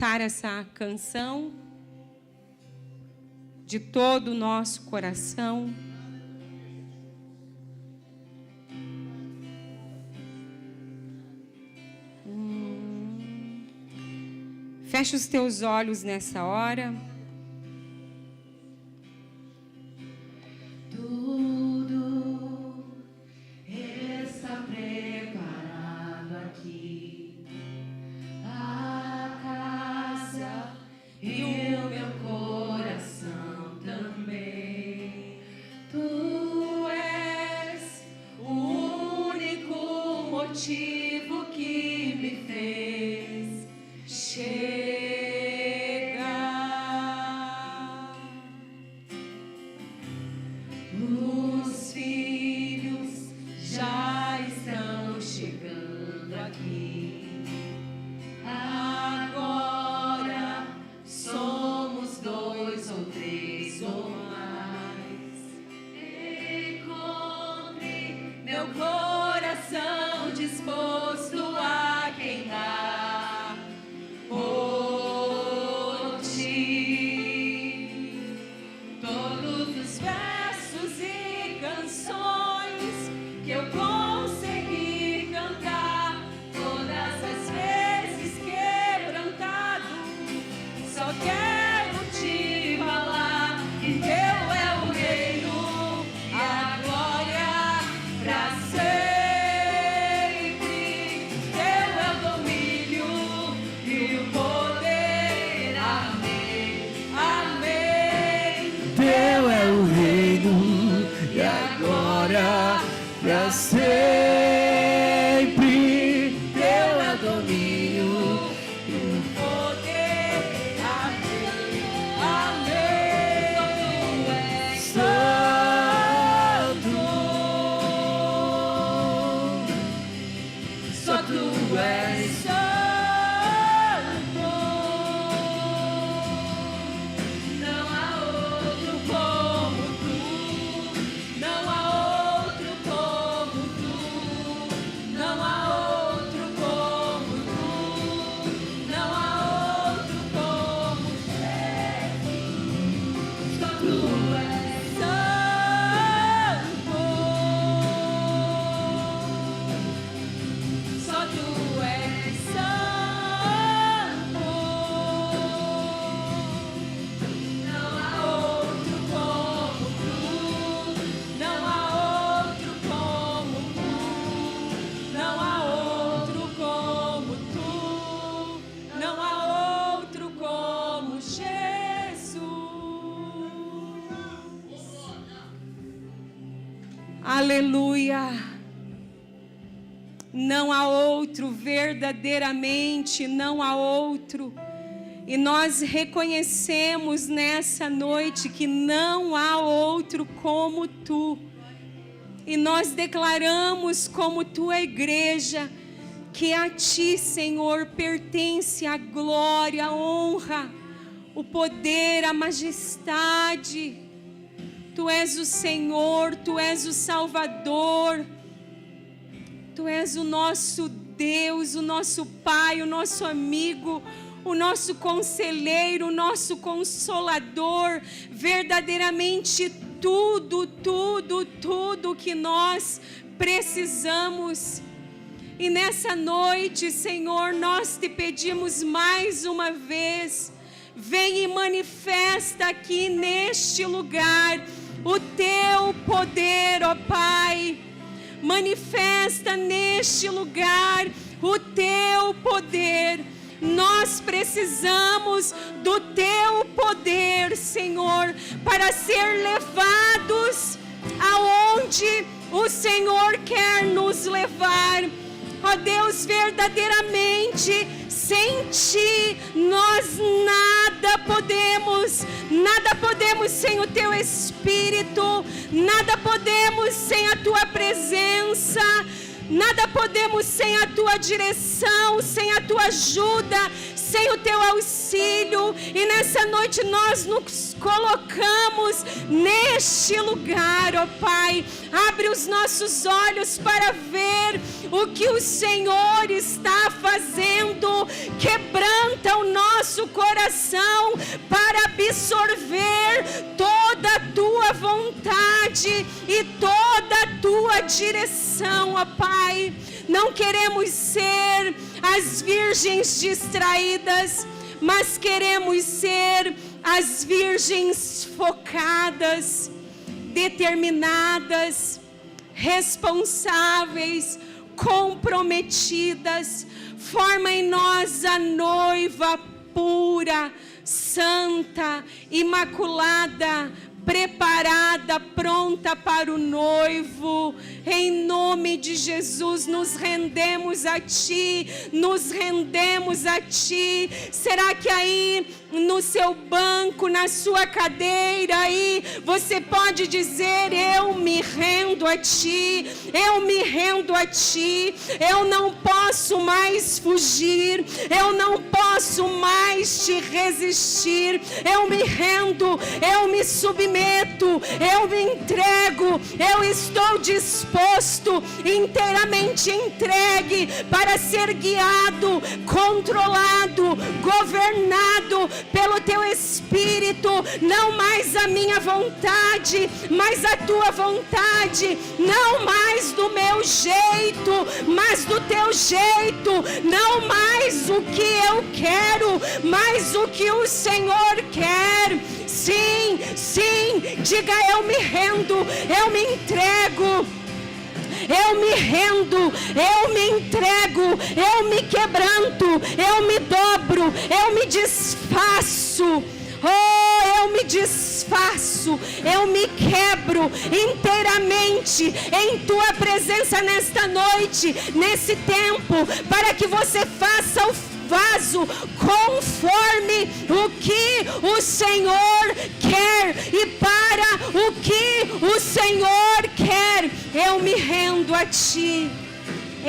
cantar essa canção de todo o nosso coração. Fecha os teus olhos nessa hora. Tudo está preparado aqui, a casa e o meu coração também. Tu és o único motivo que me fez chegar. Os filhos já estão chegando aqui. Agora somos 2 ou 3 ou mais. Encontre meu coração disposto a queimar por ti. Todos os versos e canções que eu consegui cantar, todas as vezes quebrantado, só quero te falar que teu é o reino e a glória pra sempre. Teu é o domínio e o poder. Amém, amém. Teu é o reino e a glória para sempre. Teu é o domínio. Poder. Amém, amém. Tu és santo. Só tu és santo. Não há outro como tu. Não há outro como tu. Não há outro como tu. Não há outro como Jesus. Só tu és santo. Só tu és santo. Não há outro como tu. Não há outro como tu. Não há outro como tu. Não há outro como Jesus. Aleluia! Não há outro, verdadeiramente não há outro. E nós reconhecemos nessa noite que não há outro como tu. E nós declaramos como tua igreja que a ti, Senhor, pertence a glória, a honra, o poder, a majestade. Tu és o Senhor, tu és o Salvador. Tu és o nosso Deus, o nosso Pai, o nosso amigo, o nosso conselheiro, o nosso consolador. Verdadeiramente tudo, tudo, tudo que nós precisamos. E nessa noite, Senhor, nós te pedimos mais uma vez, vem e manifesta aqui neste lugar o teu poder, ó Pai. Manifesta neste lugar o teu poder. Nós precisamos do teu poder, Senhor, para ser levados aonde o Senhor quer nos levar. Ó Deus, verdadeiramente, sem ti nós nada podemos sem o teu Espírito, nada podemos sem a tua presença. Nada podemos sem a tua direção, sem a tua ajuda, sem o teu auxílio. E nessa noite nós nos colocamos neste lugar, ó Pai. Abre os nossos olhos para ver o que o Senhor está fazendo. Quebranta o nosso coração para absorver toda a tua vontade e toda a tua direção, ó Pai. Não queremos ser as virgens distraídas, mas queremos ser as virgens focadas, determinadas, responsáveis, comprometidas. Forma em nós a noiva pura, santa, imaculada, preparada, pronta para o noivo. Em nome de Jesus, nos rendemos a Ti, nos rendemos a Ti. Será que aí no seu banco, na sua cadeira aí, você pode dizer: eu me rendo a Ti, eu me rendo a Ti, eu não posso mais fugir, eu não posso mais te resistir, eu me rendo, eu me submeto, eu me entrego, eu estou disposto, inteiramente entregue para ser guiado, controlado, governado pelo Teu Espírito. Não mais a minha vontade, mas a Tua vontade. Não mais do meu jeito, mas do Teu jeito. Não mais o que eu quero, mas o que o Senhor quer. Sim, sim, diga: eu me rendo, eu me entrego. Eu me rendo, eu me entrego, eu me quebranto, eu me dobro, eu me desfaço. Oh, eu me desfaço, eu me quebro inteiramente em Tua presença nesta noite, nesse tempo, para que você faça o vaso conforme o que o Senhor quer e para o que o Senhor quer. Eu me rendo a Ti,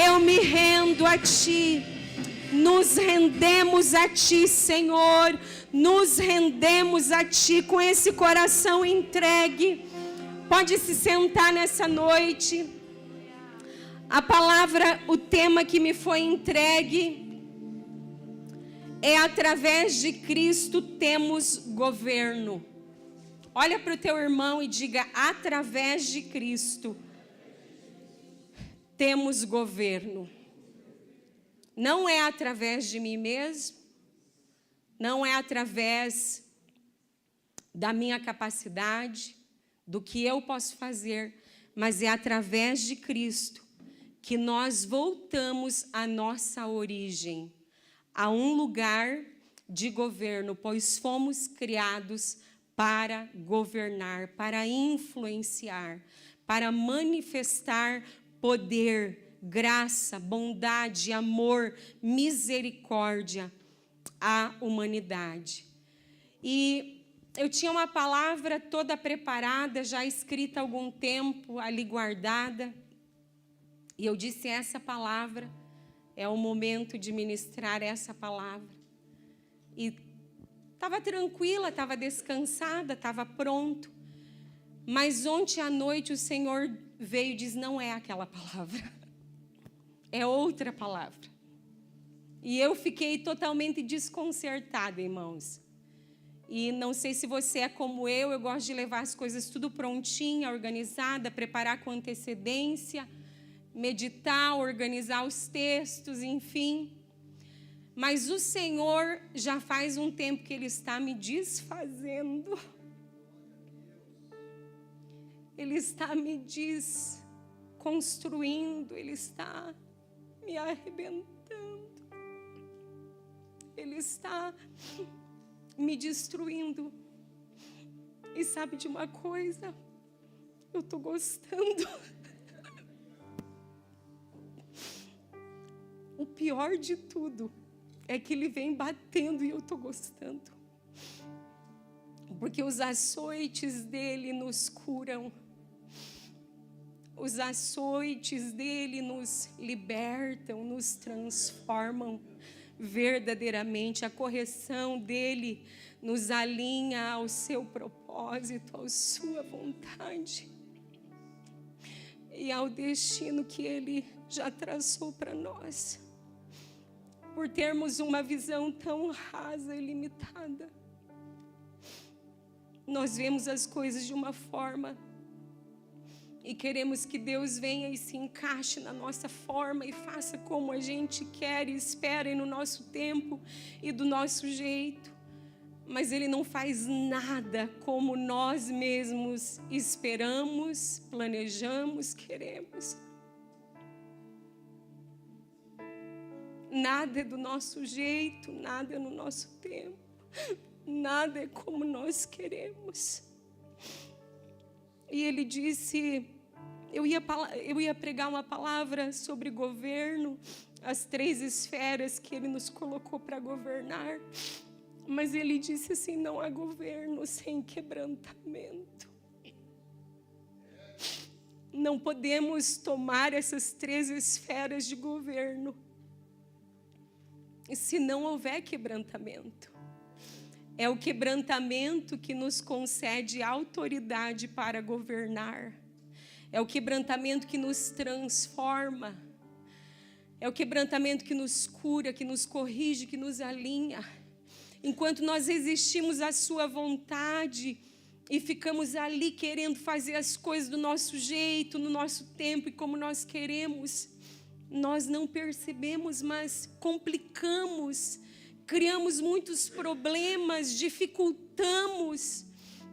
eu me rendo a Ti. Nos rendemos a Ti, Senhor, nos rendemos a Ti com esse coração entregue. Pode se sentar nessa noite. A palavra, o tema que me foi entregue é: através de Cristo temos governo. Olha para o teu irmão e diga: através de Cristo temos governo. Não é através de mim mesmo, não é através da minha capacidade, do que eu posso fazer, mas é através de Cristo que nós voltamos à nossa origem, a um lugar de governo, pois fomos criados para governar, para influenciar, para manifestar poder, graça, bondade, amor, misericórdia à humanidade. E eu tinha uma palavra toda preparada, já escrita há algum tempo, ali guardada, e eu disse: essa palavra é o momento de ministrar essa palavra. E estava tranquila, estava descansada, estava pronto. Mas ontem à noite o Senhor veio e disse: não é aquela palavra, é outra palavra. E eu fiquei totalmente desconcertada, irmãos. E não sei se você é como eu gosto de levar as coisas tudo prontinha, organizada, preparar com antecedência, meditar, organizar os textos, enfim. Mas o Senhor já faz um tempo que Ele está me desfazendo. Ele está me desconstruindo, Ele está me arrebentando. Ele está me destruindo. E sabe de uma coisa? Eu estou gostando. O pior de tudo é que Ele vem batendo e eu estou gostando. Porque os açoites dele nos curam. os açoites dele nos libertam, nos transformam verdadeiramente. A correção dele nos alinha ao seu propósito, à sua vontade e ao destino que ele já traçou para nós. Por termos uma visão tão rasa e limitada, nós vemos as coisas de uma forma e queremos que Deus venha e se encaixe na nossa forma e faça como a gente quer e espera e no nosso tempo e do nosso jeito. Mas Ele não faz nada como nós mesmos esperamos, planejamos, queremos. Nada é do nosso jeito, nada é no nosso tempo, nada é como nós queremos. E Ele disse, eu ia pregar uma palavra sobre governo, as 3 esferas que Ele nos colocou para governar. Mas Ele disse assim, não há governo sem quebrantamento. Não podemos tomar essas 3 esferas de governo se não houver quebrantamento. É o quebrantamento que nos concede autoridade para governar. É o quebrantamento que nos transforma. É o quebrantamento que nos cura, que nos corrige, que nos alinha. Enquanto nós resistimos à sua vontade e ficamos ali querendo fazer as coisas do nosso jeito, no nosso tempo e como nós queremos, nós não percebemos, mas complicamos, criamos muitos problemas, dificultamos,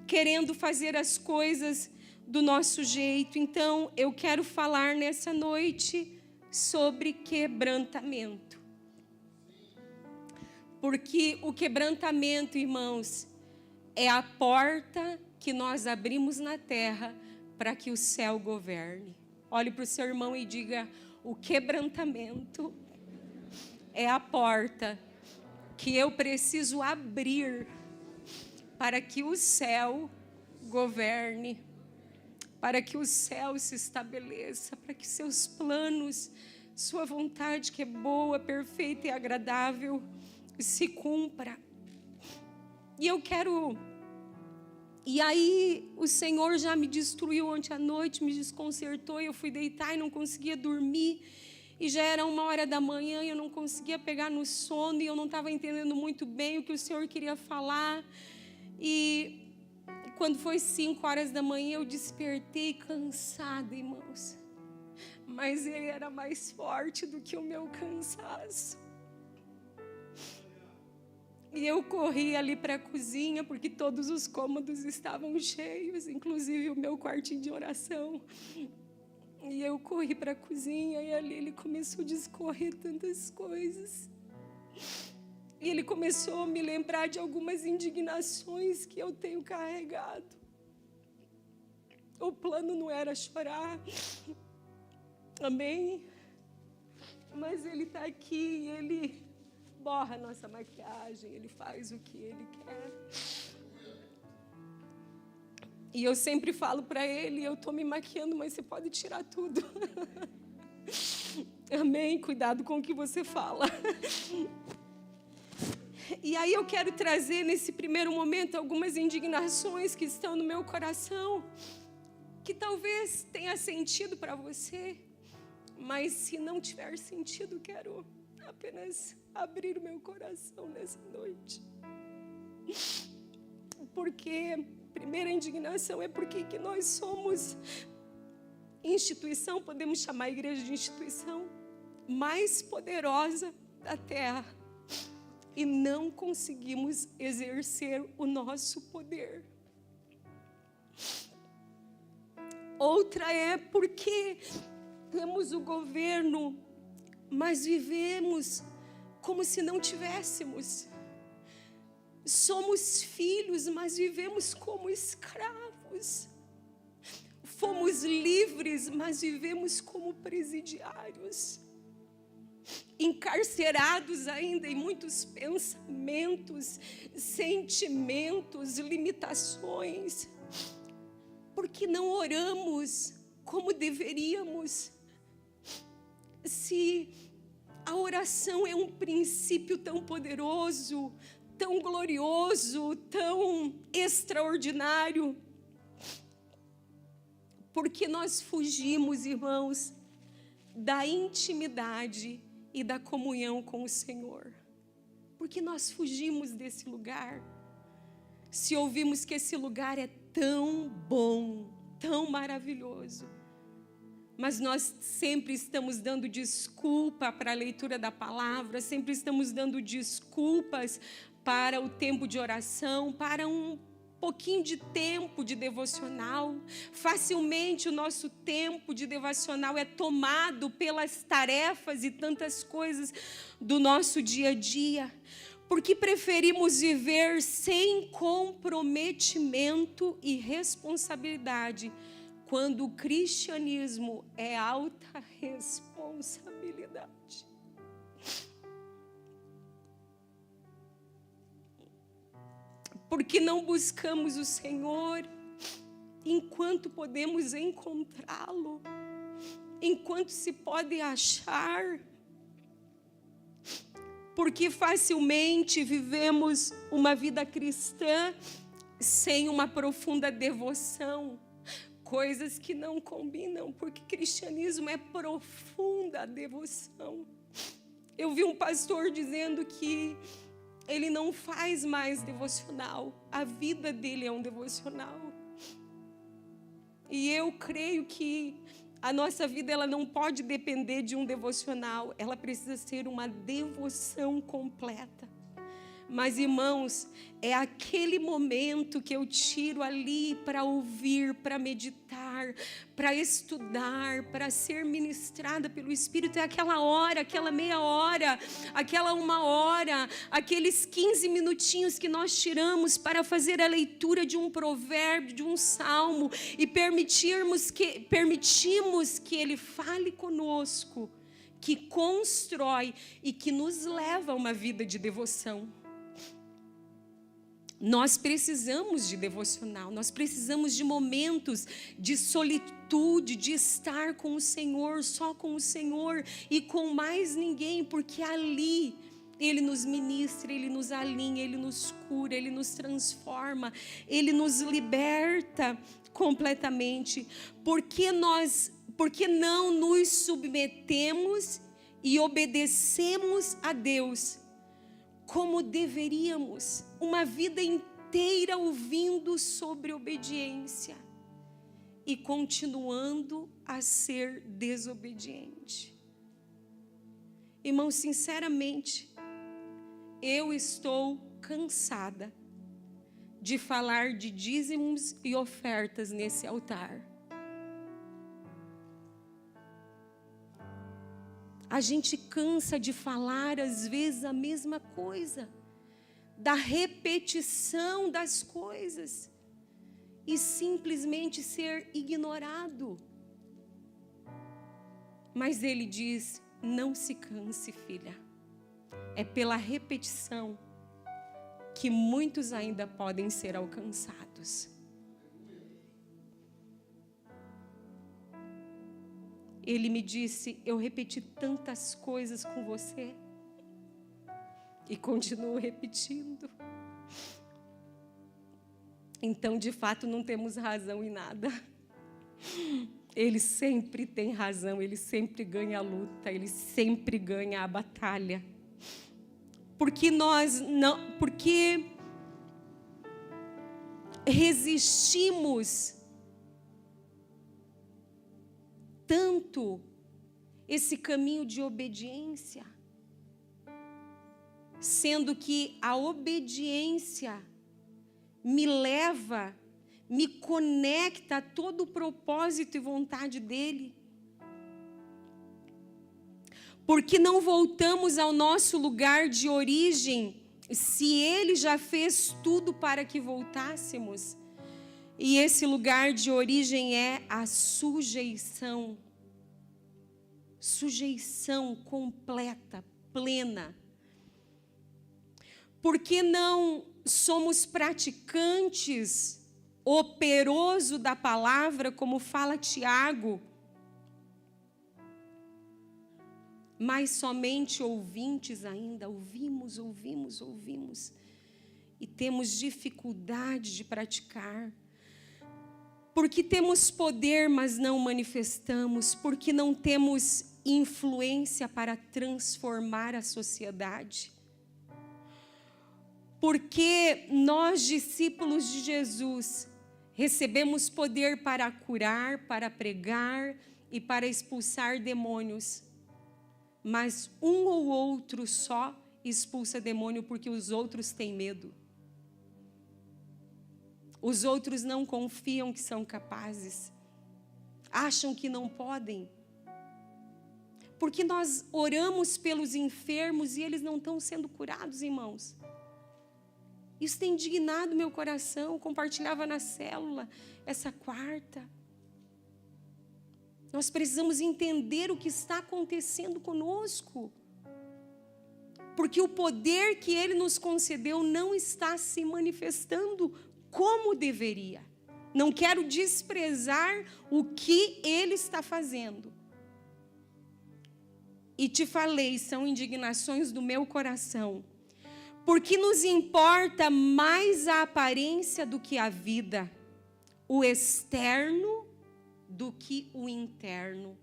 querendo fazer as coisas do nosso jeito. Então, eu quero falar nessa noite sobre quebrantamento. Porque o quebrantamento, irmãos, é a porta que nós abrimos na terra para que o céu governe. Olhe para o seu irmão e diga, o quebrantamento é a porta que eu preciso abrir para que o céu governe, para que o céu se estabeleça, para que seus planos, sua vontade que é boa, perfeita e agradável, se cumpra. E aí o Senhor já me destruiu ontem à noite, me desconcertou, e eu fui deitar e não conseguia dormir, e já era 1h e eu não conseguia pegar no sono, e eu não estava entendendo muito bem o que o Senhor queria falar. E quando foi 5h eu despertei cansada, irmãos, mas Ele era mais forte do que o meu cansaço. E eu corri ali para a cozinha, porque todos os cômodos estavam cheios, inclusive o meu quartinho de oração. E eu corri para a cozinha e ali Ele começou a discorrer tantas coisas. E Ele começou a me lembrar de algumas indignações que eu tenho carregado. O plano não era chorar, amém? Mas Ele está aqui e Ele borra a nossa maquiagem, Ele faz o que Ele quer. E eu sempre falo para Ele, eu estou me maquiando, mas você pode tirar tudo. Amém? Cuidado com o que você fala. E aí eu quero trazer nesse primeiro momento algumas indignações que estão no meu coração, que talvez tenha sentido para você, mas se não tiver sentido, quero apenas abrir o meu coração nessa noite. Porque a primeira indignação é porque que nós somos instituição, podemos chamar a igreja de instituição mais poderosa da terra e não conseguimos exercer o nosso poder. Outra é porque temos o governo, mas vivemos como se não tivéssemos. Somos filhos, mas vivemos como escravos. Fomos livres, mas vivemos como presidiários. Encarcerados ainda em muitos pensamentos, sentimentos, limitações. Porque não oramos como deveríamos. Se a oração é um princípio tão poderoso, tão glorioso, tão extraordinário, porque nós fugimos, irmãos, da intimidade e da comunhão com o Senhor? Porque nós fugimos desse lugar, se ouvimos que esse lugar é tão bom, tão maravilhoso, mas nós sempre estamos dando desculpa para a leitura da palavra, sempre estamos dando desculpas para o tempo de oração, para um pouquinho de tempo de devocional. Facilmente o nosso tempo de devocional é tomado pelas tarefas e tantas coisas do nosso dia a dia, porque preferimos viver sem comprometimento e responsabilidade, quando o cristianismo é alta responsabilidade. Porque não buscamos o Senhor enquanto podemos encontrá-lo, enquanto se pode achar. Porque facilmente vivemos uma vida cristã sem uma profunda devoção, coisas que não combinam, porque cristianismo é profunda devoção. Eu vi um pastor dizendo que ele não faz mais devocional, a vida dele é um devocional. E eu creio que a nossa vida ela não pode depender de um devocional, ela precisa ser uma devoção completa. Mas, irmãos, é aquele momento que eu tiro ali para ouvir, para meditar, para estudar, para ser ministrada pelo Espírito. É aquela hora, aquela meia hora, aquela 1 hora, aqueles 15 minutinhos que nós tiramos para fazer a leitura de um provérbio, de um salmo, e permitimos que Ele fale conosco, que constrói e que nos leva a uma vida de devoção. Nós precisamos de devocional, nós precisamos de momentos de solitude, de estar com o Senhor, só com o Senhor e com mais ninguém, porque ali Ele nos ministra, Ele nos alinha, Ele nos cura, Ele nos transforma, Ele nos liberta completamente. Porque não nos submetemos e obedecemos a Deus como deveríamos, uma vida inteira ouvindo sobre obediência e continuando a ser desobediente. Irmão, sinceramente, eu estou cansada de falar de dízimos e ofertas nesse altar. A gente cansa de falar, às vezes, a mesma coisa, da repetição das coisas, e simplesmente ser ignorado. Mas Ele diz: não se canse, filha. É pela repetição que muitos ainda podem ser alcançados. Ele me disse: eu repeti tantas coisas com você e continuo repetindo. Então, de fato, não temos razão em nada. Ele sempre tem razão, Ele sempre ganha a luta, Ele sempre ganha a batalha. Porque resistimos tanto esse caminho de obediência, sendo que a obediência me leva, me conecta a todo o propósito e vontade dEle. Porque não voltamos ao nosso lugar de origem, se Ele já fez tudo para que voltássemos. E esse lugar de origem é a sujeição. Sujeição completa, plena. Porque não somos praticantes operoso da palavra, como fala Tiago, mas somente ouvintes ainda, ouvimos, e temos dificuldade de praticar, porque temos poder, mas não manifestamos, porque não temos influência para transformar a sociedade. Porque nós, discípulos de Jesus, recebemos poder para curar, para pregar e para expulsar demônios. Mas um ou outro só expulsa demônio porque os outros têm medo. Os outros não confiam que são capazes. Acham que não podem. Porque nós oramos pelos enfermos e eles não estão sendo curados, irmãos. Isso tem indignado meu coração. Eu compartilhava na célula essa quarta. Nós precisamos entender o que está acontecendo conosco. Porque o poder que Ele nos concedeu não está se manifestando como deveria. Não quero desprezar o que Ele está fazendo. E te falei, são indignações do meu coração. Porque nos importa mais a aparência do que a vida, o externo do que o interno,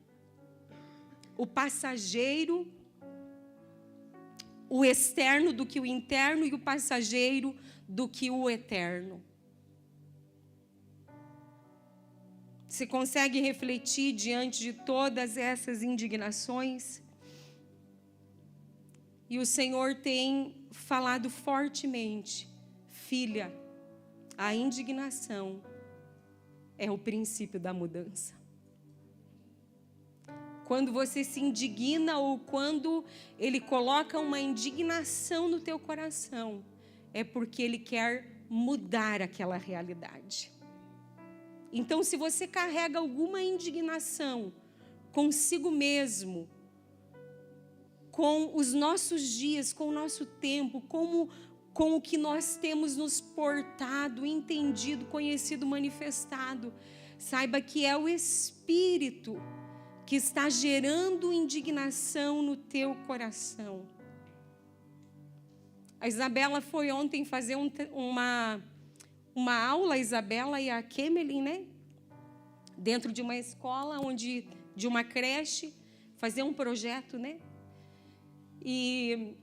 o passageiro, o externo do que o interno e o passageiro do que o eterno. Você consegue refletir diante de todas essas indignações? E o Senhor tem falado fortemente, filha, a indignação é o princípio da mudança. Quando você se indigna ou quando Ele coloca uma indignação no teu coração, é porque Ele quer mudar aquela realidade. Então, se você carrega alguma indignação consigo mesmo, com os nossos dias, com o nosso tempo, com o que nós temos nos portado, entendido, conhecido, manifestado, saiba que é o Espírito que está gerando indignação no teu coração. A Isabela foi ontem fazer uma aula, a Isabela e a Kemelin, né? Dentro de uma escola, de uma creche, fazer um projeto, né? E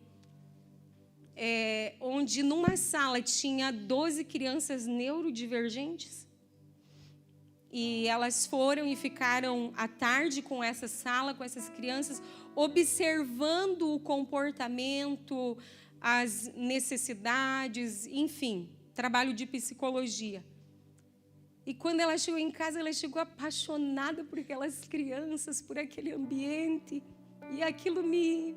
onde numa sala tinha 12 crianças neurodivergentes, e elas foram e ficaram à tarde com essa sala, com essas crianças, observando o comportamento, as necessidades, enfim, trabalho de psicologia. E quando ela chegou em casa, ela chegou apaixonada por aquelas crianças, por aquele ambiente, e aquilo me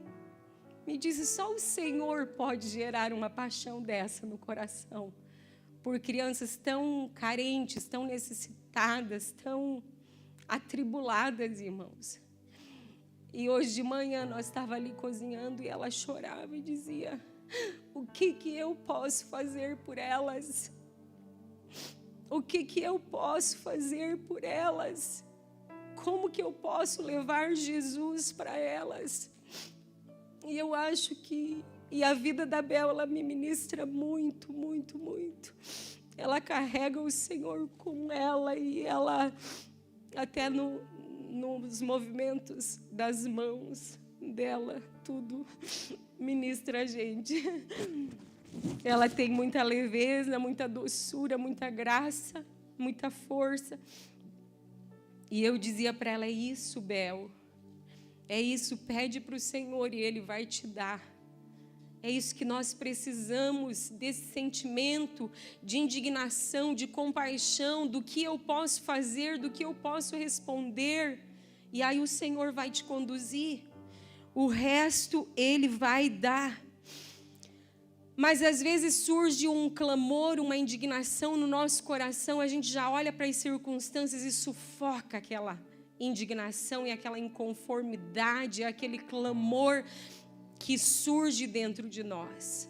disse, só o Senhor pode gerar uma paixão dessa no coração, por crianças tão carentes, tão necessitadas, tão atribuladas, irmãos. E hoje de manhã nós estávamos ali cozinhando e ela chorava e dizia, o que eu posso fazer por elas? O que eu posso fazer por elas? Como que eu posso levar Jesus para elas? E eu acho que... E a vida da Bel, ela me ministra muito, muito, muito. Ela carrega o Senhor com ela e ela, até nos movimentos das mãos dela, tudo ministra a gente. Ela tem muita leveza, muita doçura, muita graça, muita força. E eu dizia para ela, é isso, Bel. É isso, pede para o Senhor e Ele vai te dar. É isso que nós precisamos, desse sentimento de indignação, de compaixão, do que eu posso fazer, do que eu posso responder. E aí o Senhor vai te conduzir. O resto Ele vai dar. Mas às vezes surge um clamor, uma indignação no nosso coração, a gente já olha para as circunstâncias e sufoca aquela indignação e aquela inconformidade, aquele clamor que surge dentro de nós.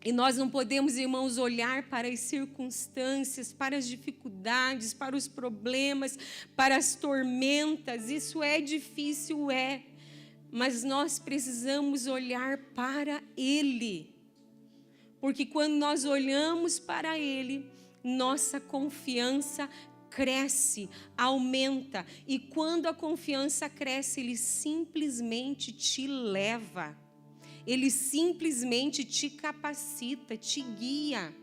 E nós não podemos, irmãos, olhar para as circunstâncias, para as dificuldades, para os problemas, para as tormentas. Isso é difícil, mas nós precisamos olhar para Ele. Porque quando nós olhamos para Ele, nossa confiança cresce, aumenta. E quando a confiança cresce, Ele simplesmente te leva. Ele simplesmente te capacita, te guia,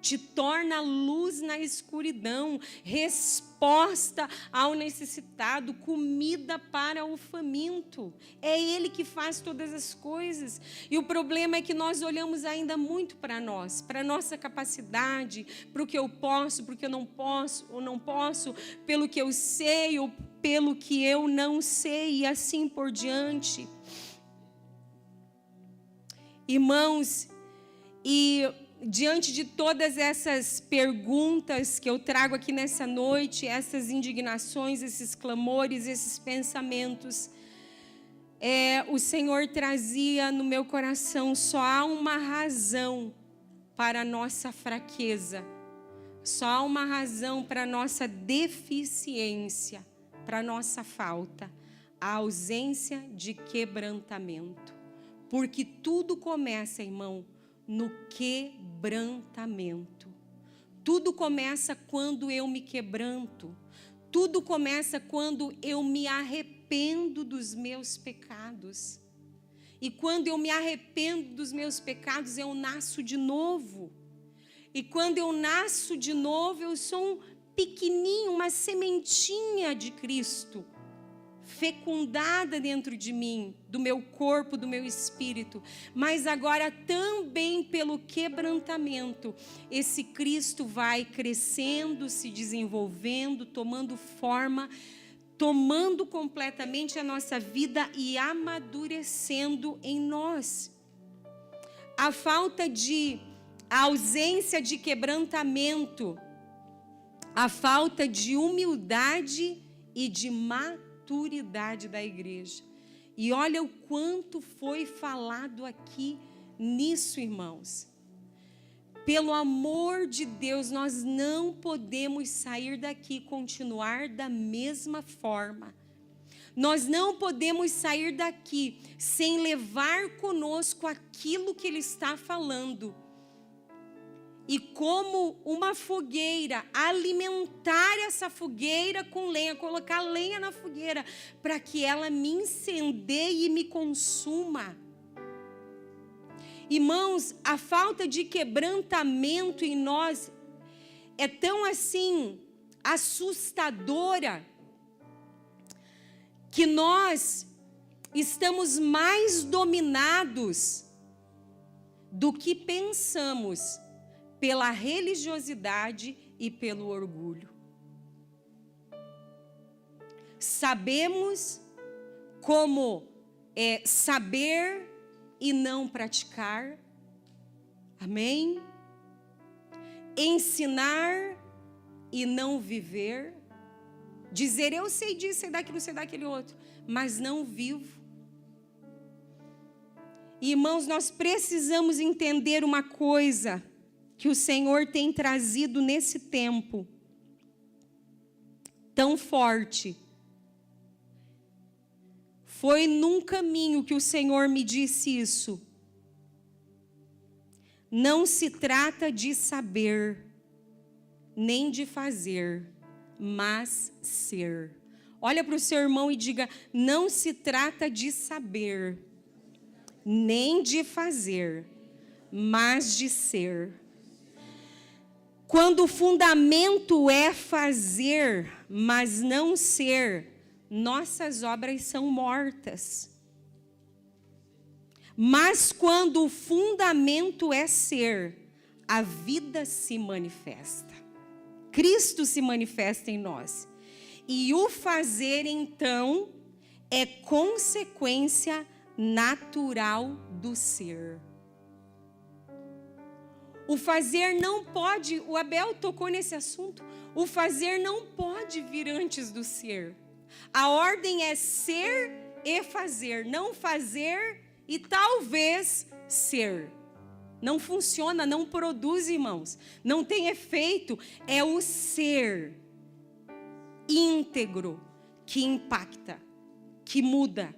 te torna luz na escuridão, resposta ao necessitado, comida para o faminto. É Ele que faz todas as coisas. E o problema é que nós olhamos ainda muito para nós, para a nossa capacidade, para o que eu posso, para o que eu não posso, ou não posso, pelo que eu sei ou pelo que eu não sei, e assim por diante. Irmãos, e diante de todas essas perguntas que eu trago aqui nessa noite, essas indignações, esses clamores, esses pensamentos, o Senhor trazia no meu coração: só há uma razão para a nossa fraqueza, só há uma razão para a nossa deficiência, para a nossa falta: a ausência de quebrantamento. Porque tudo começa, irmão, no quebrantamento. Tudo começa quando eu me quebranto. Tudo começa quando eu me arrependo dos meus pecados. E quando eu me arrependo dos meus pecados, eu nasço de novo. E quando eu nasço de novo, eu sou um pequenininho, uma sementinha de Cristo, fecundada dentro de mim, do meu corpo, do meu espírito. Mas agora também pelo quebrantamento, esse Cristo vai crescendo, se desenvolvendo, tomando forma, tomando completamente a nossa vida e amadurecendo em nós. A ausência de quebrantamento, a falta de humildade e de maturidade da igreja. E olha o quanto foi falado aqui nisso, irmãos. Pelo amor de Deus, nós não podemos sair daqui e continuar da mesma forma. Nós não podemos sair daqui sem levar conosco aquilo que Ele está falando. E como uma fogueira, alimentar essa fogueira com lenha, colocar lenha na fogueira, para que ela me incendeie e me consuma. Irmãos, a falta de quebrantamento em nós é tão assim assustadora, que nós estamos mais dominados do que pensamos pela religiosidade e pelo orgulho. Sabemos como saber e não praticar. Amém? Ensinar e não viver. Dizer eu sei disso, sei daquilo, sei daquele outro, mas não vivo. Irmãos, nós precisamos entender uma coisa que o Senhor tem trazido nesse tempo tão forte. Foi num caminho que o Senhor me disse isso. Não se trata de saber, nem de fazer, mas ser. Olha para o seu irmão e diga: não se trata de saber, nem de fazer, mas de ser. Quando o fundamento é fazer, mas não ser, nossas obras são mortas. Mas quando o fundamento é ser, a vida se manifesta. Cristo se manifesta em nós. E o fazer, então, é consequência natural do ser. O fazer não pode, o Abel tocou nesse assunto, o fazer não pode vir antes do ser. A ordem é ser e fazer, não fazer e talvez ser. Não funciona, não produz, irmãos. Não tem efeito. É o ser íntegro que impacta, que muda,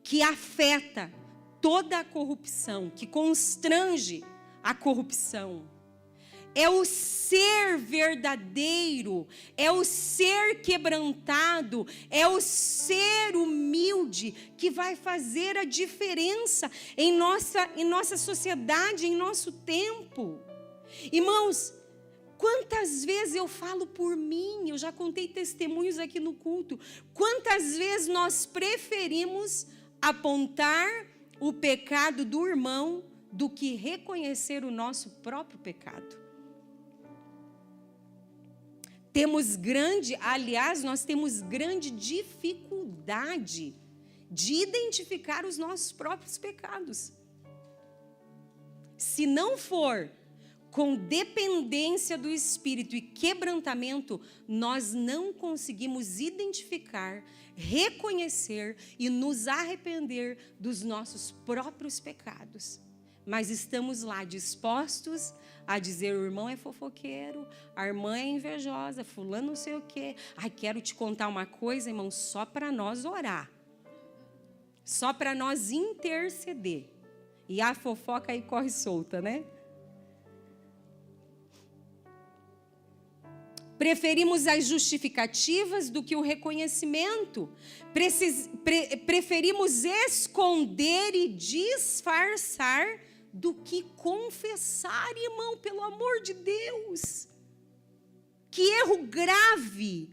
que afeta toda a corrupção, que constrange a corrupção. É o ser verdadeiro, é o ser quebrantado, é o ser humilde que vai fazer a diferença em nossa sociedade, em nosso tempo. Irmãos, quantas vezes eu falo por mim, eu já contei testemunhos aqui no culto, quantas vezes nós preferimos apontar o pecado do irmão do que reconhecer o nosso próprio pecado. Nós temos grande dificuldade de identificar os nossos próprios pecados. Se não for com dependência do Espírito e quebrantamento, nós não conseguimos identificar, reconhecer e nos arrepender dos nossos próprios pecados. Mas estamos lá dispostos a dizer: o irmão é fofoqueiro, a irmã é invejosa, fulano não sei o quê. Ai, quero te contar uma coisa, irmão, só para nós orar. Só para nós interceder. E a fofoca aí corre solta, né? Preferimos as justificativas do que o reconhecimento. Preferimos esconder e disfarçar do que confessar, irmão, pelo amor de Deus. Que erro grave.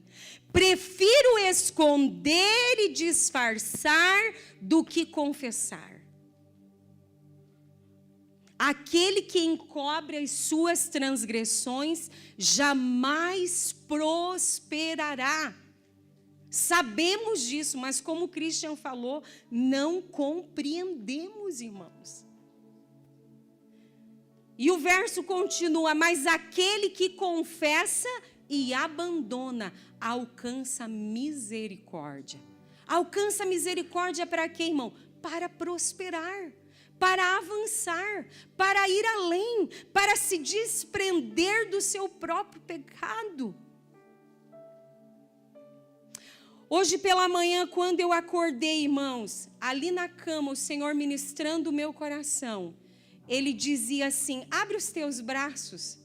Prefiro esconder e disfarçar do que confessar. Aquele que encobre as suas transgressões jamais prosperará. Sabemos disso, mas como o Christian falou, não compreendemos, irmãos. E o verso continua: mas aquele que confessa e abandona alcança misericórdia. Alcança misericórdia para quê, irmão? Para prosperar, para avançar, para ir além, para se desprender do seu próprio pecado. Hoje pela manhã, quando eu acordei, irmãos, ali na cama, o Senhor ministrando o meu coração, Ele dizia assim: abre os teus braços.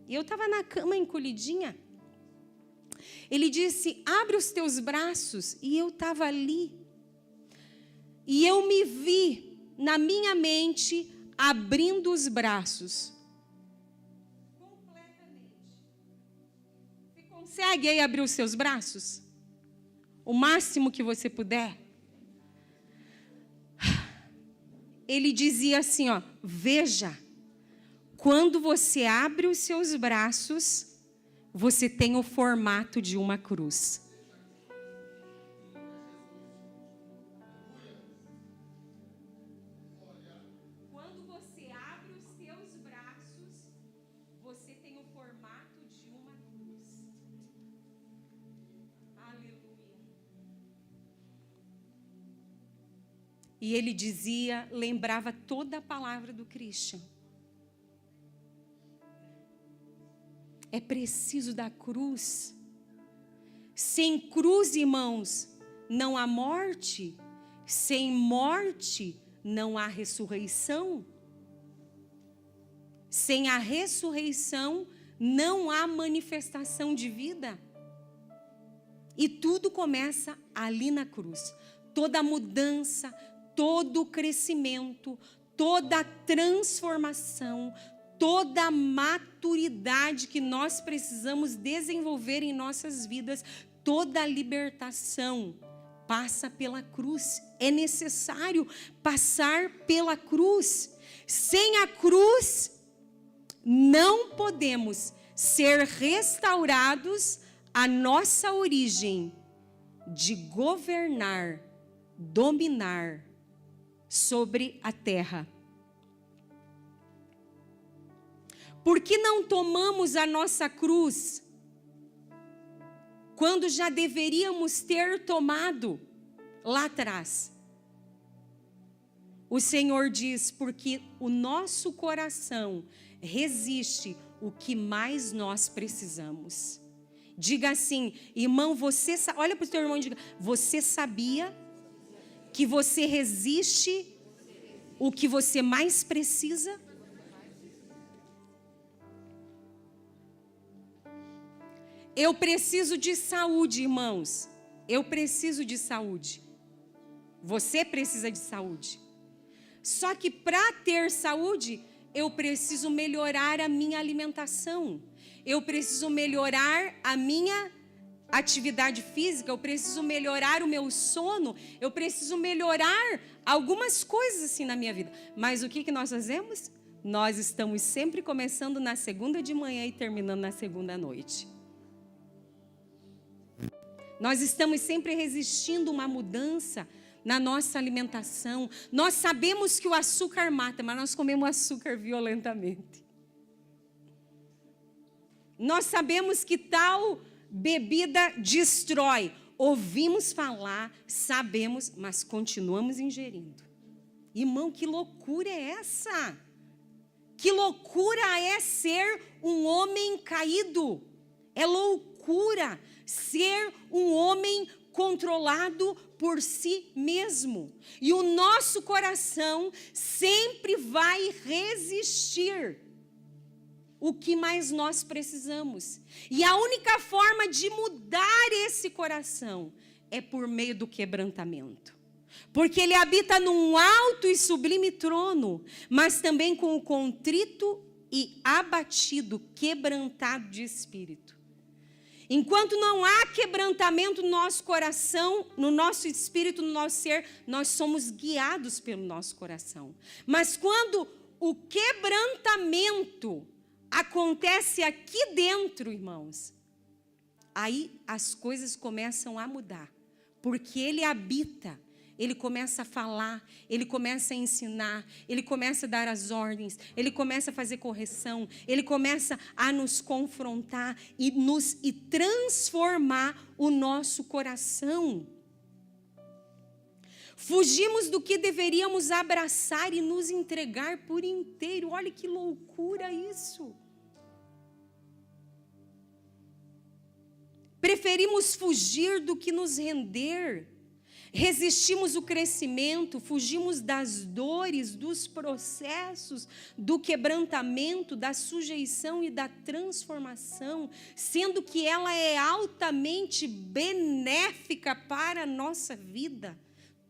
E eu estava na cama encolhidinha. Ele disse: abre os teus braços. E eu estava ali. E eu me vi na minha mente abrindo os braços. Completamente. Você consegue aí abrir os seus braços? O máximo que você puder. Ele dizia assim, ó: veja, quando você abre os seus braços, você tem o formato de uma cruz. Quando você abre os seus braços, você tem o formato de uma cruz. Aleluia. E ele dizia, lembrava toda a palavra do Christian. É preciso da cruz. Sem cruz, irmãos, não há morte. Sem morte, não há ressurreição. Sem a ressurreição, não há manifestação de vida. E tudo começa ali na cruz. Toda mudança, todo o crescimento, toda a transformação, toda a maturidade que nós precisamos desenvolver em nossas vidas, toda a libertação passa pela cruz. É necessário passar pela cruz. Sem a cruz, não podemos ser restaurados à nossa origem de governar, dominar sobre a terra. Por que não tomamos a nossa cruz quando já deveríamos ter tomado lá atrás? O Senhor diz, porque o nosso coração resiste o que mais nós precisamos. Diga assim, irmão, olha para o teu irmão e diga, você sabia que você resiste o que você mais precisa? Eu preciso de saúde, irmãos. Eu preciso de saúde. Você precisa de saúde. Só que para ter saúde, eu preciso melhorar a minha alimentação. Eu preciso melhorar a minha atividade física. Eu preciso melhorar o meu sono. Eu preciso melhorar algumas coisas assim na minha vida. Mas o que nós fazemos? Nós estamos sempre começando na segunda de manhã e terminando na segunda à noite. Nós estamos sempre resistindo uma mudança na nossa alimentação. Nós sabemos que o açúcar mata, mas nós comemos açúcar violentamente. Nós sabemos que tal bebida destrói. Ouvimos falar, sabemos, mas continuamos ingerindo. Irmão, que loucura é essa? Que loucura é ser um homem caído? É loucura ser um homem controlado por si mesmo. E o nosso coração sempre vai resistir o que mais nós precisamos. E a única forma de mudar esse coração é por meio do quebrantamento. Porque ele habita num alto e sublime trono, mas também com o contrito e abatido, quebrantado de espírito. Enquanto não há quebrantamento no nosso coração, no nosso espírito, no nosso ser, nós somos guiados pelo nosso coração. Mas quando o quebrantamento acontece aqui dentro, irmãos, aí as coisas começam a mudar. Porque ele habita. Ele começa a falar, ele começa a ensinar, ele começa a dar as ordens, ele começa a fazer correção, ele começa a nos confrontar e transformar o nosso coração. Fugimos do que deveríamos abraçar e nos entregar por inteiro. Olha que loucura isso. Preferimos fugir do que nos render. Resistimos o crescimento, fugimos das dores, dos processos, do quebrantamento, da sujeição e da transformação, sendo que ela é altamente benéfica para a nossa vida.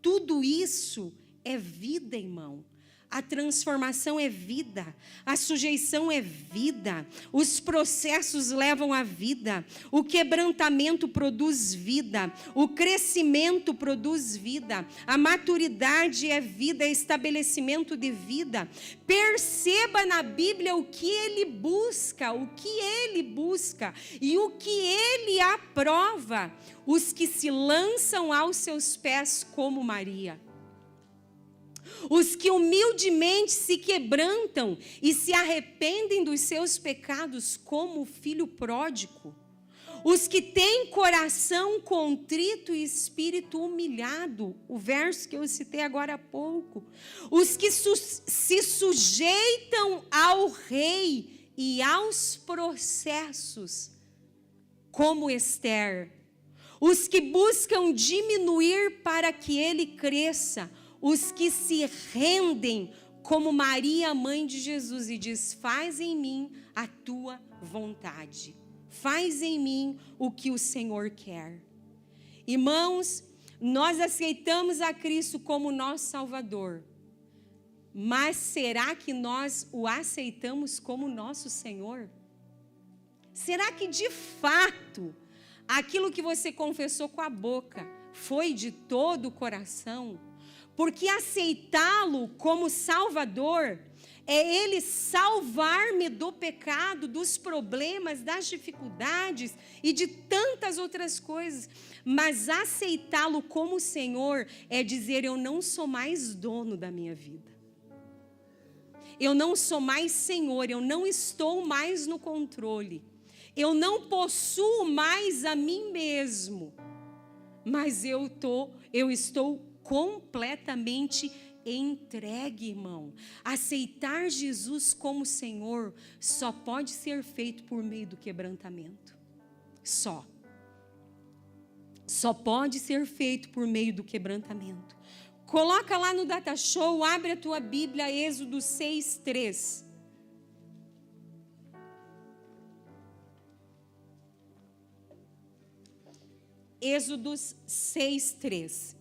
Tudo isso é vida, irmão. A transformação é vida, a sujeição é vida, os processos levam à vida, o quebrantamento produz vida, o crescimento produz vida, a maturidade é vida, é estabelecimento de vida. Perceba na Bíblia o que ele busca e o que ele aprova, os que se lançam aos seus pés como Maria. Os que humildemente se quebrantam e se arrependem dos seus pecados como o filho pródigo. Os que têm coração contrito e espírito humilhado. O verso que eu citei agora há pouco. Os que se sujeitam ao rei e aos processos como Esther. Os que buscam diminuir para que ele cresça. Os que se rendem como Maria, mãe de Jesus, e diz, faz em mim a tua vontade. Faz em mim o que o Senhor quer. Irmãos, nós aceitamos a Cristo como nosso Salvador. Mas será que nós o aceitamos como nosso Senhor? Será que de fato, aquilo que você confessou com a boca foi de todo o coração? Porque aceitá-lo como Salvador é Ele salvar-me do pecado, dos problemas, das dificuldades e de tantas outras coisas. Mas aceitá-lo como Senhor é dizer, eu não sou mais dono da minha vida. Eu não sou mais Senhor, eu não estou mais no controle. Eu não possuo mais a mim mesmo. Mas eu estou completamente entregue, irmão. Aceitar Jesus como Senhor só pode ser feito por meio do quebrantamento. Só pode ser feito por meio do quebrantamento. Coloca lá no Data Show, abre a tua Bíblia, Êxodo 6:3. Êxodo 6:3.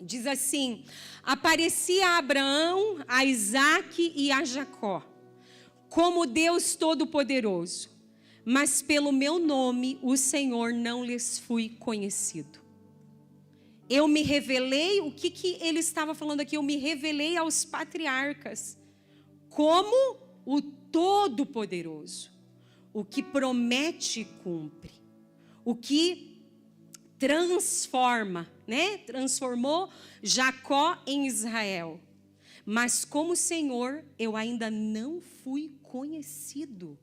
Diz assim: aparecia a Abraão, a Isaque e a Jacó, como Deus Todo-Poderoso, mas pelo meu nome, o Senhor, não lhes fui conhecido. Eu me revelei, o que ele estava falando aqui? Eu me revelei aos patriarcas, como o Todo-Poderoso, o que promete e cumpre, o que transforma, né? Transformou Jacó em Israel. Mas como Senhor, eu ainda não fui conhecido.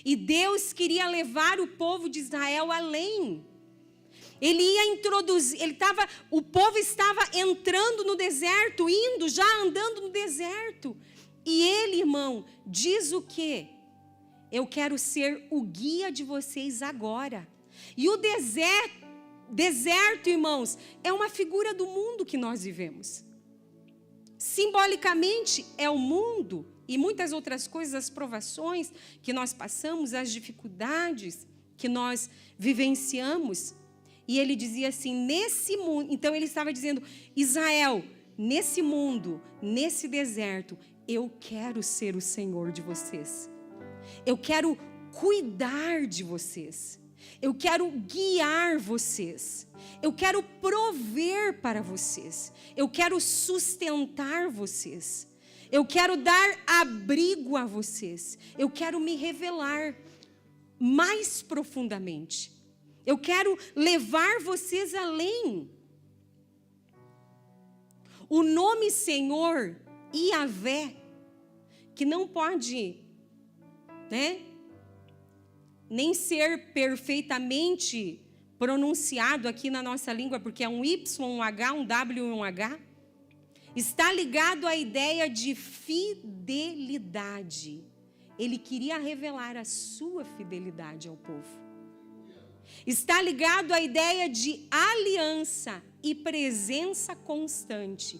E Deus queria levar o povo de Israel além. Ele ia introduzir, o povo estava entrando no deserto, já andando no deserto. E ele, irmão, diz o quê? Eu quero ser o guia de vocês agora. E o deserto, irmãos, é uma figura do mundo que nós vivemos. Simbolicamente é o mundo e muitas outras coisas, as provações que nós passamos, as dificuldades que nós vivenciamos. E ele dizia assim, nesse mundo, então ele estava dizendo, Israel, nesse mundo, nesse deserto, eu quero ser o Senhor de vocês. Eu quero cuidar de vocês. Eu quero guiar vocês. Eu quero prover para vocês. Eu quero sustentar vocês. Eu quero dar abrigo a vocês. Eu quero me revelar mais profundamente. Eu quero levar vocês além. O nome Senhor, Yahvé, que não pode, né, nem ser perfeitamente pronunciado aqui na nossa língua, porque é um Y, um H, um W e um H, está ligado à ideia de fidelidade. Ele queria revelar a sua fidelidade ao povo. Está ligado à ideia de aliança e presença constante.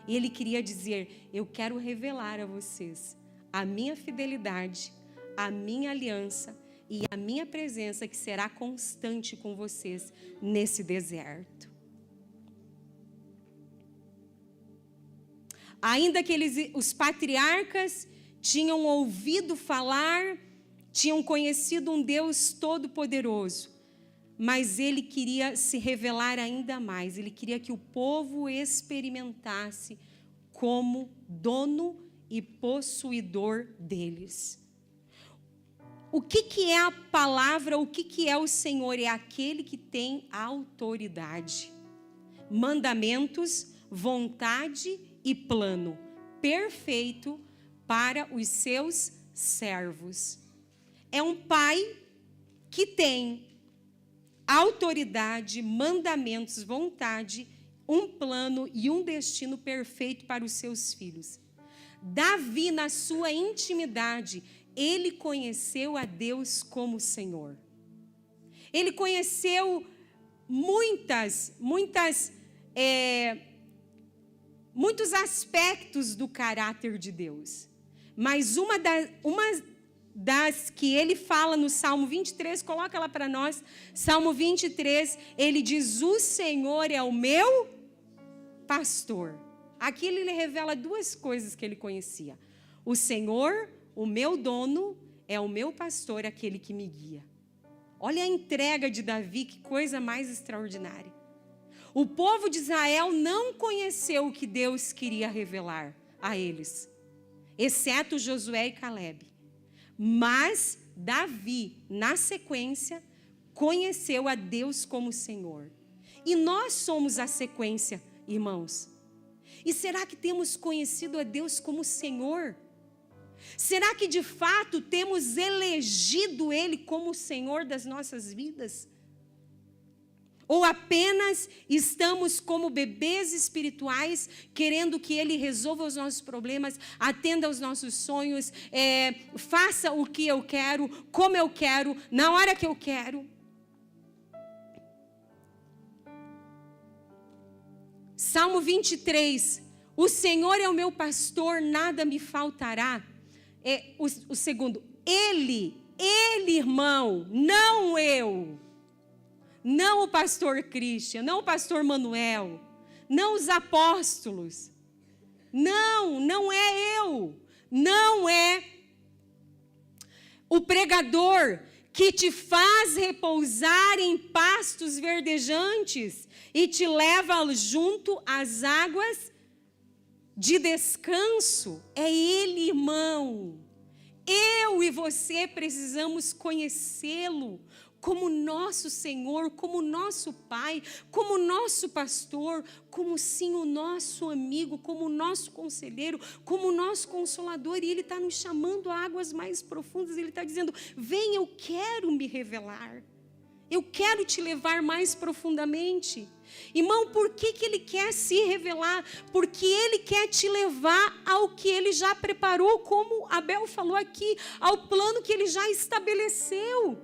E ele queria dizer, eu quero revelar a vocês a minha fidelidade, a minha aliança e a minha presença que será constante com vocês nesse deserto. Ainda que os patriarcas tinham ouvido falar, tinham conhecido um Deus todo-poderoso, mas ele queria se revelar ainda mais. Ele queria que o povo experimentasse como dono e possuidor deles. O que é a palavra, o que é o Senhor? É aquele que tem autoridade, mandamentos, vontade e plano perfeito para os seus servos. É um pai que tem autoridade, mandamentos, vontade, um plano e um destino perfeito para os seus filhos. Davi, na sua intimidade, ele conheceu a Deus como Senhor. Ele conheceu muitos aspectos do caráter de Deus. Mas uma das que ele fala no Salmo 23, coloca lá para nós, Salmo 23, ele diz, o Senhor é o meu pastor. Aqui ele revela duas coisas que ele conhecia. O Senhor, o meu dono, é o meu pastor, aquele que me guia. Olha a entrega de Davi, que coisa mais extraordinária. O povo de Israel não conheceu o que Deus queria revelar a eles, exceto Josué e Calebe. Mas Davi, na sequência, conheceu a Deus como Senhor. E nós somos a sequência, irmãos. E será que temos conhecido a Deus como Senhor? Será que de fato temos elegido Ele como o Senhor das nossas vidas? Ou apenas estamos como bebês espirituais, querendo que Ele resolva os nossos problemas, atenda aos nossos sonhos, faça o que eu quero, como eu quero, na hora que eu quero. Salmo 23, o Senhor é o meu pastor, nada me faltará. O segundo, Ele, irmão, não eu. Não o pastor Christian, não o pastor Manuel, não os apóstolos. Não é eu. Não é o pregador que te faz repousar em pastos verdejantes e te leva junto às águas de descanso. É Ele, irmão. Eu e você precisamos conhecê-lo como nosso Senhor, como nosso Pai, como nosso pastor, como sim o nosso amigo, como o nosso conselheiro, como o nosso consolador. E Ele está nos chamando a águas mais profundas. Ele está dizendo: vem, eu quero me revelar. Eu quero te levar mais profundamente. Irmão, por que Ele quer se revelar? Porque Ele quer te levar ao que Ele já preparou, como Abel falou aqui, ao plano que Ele já estabeleceu.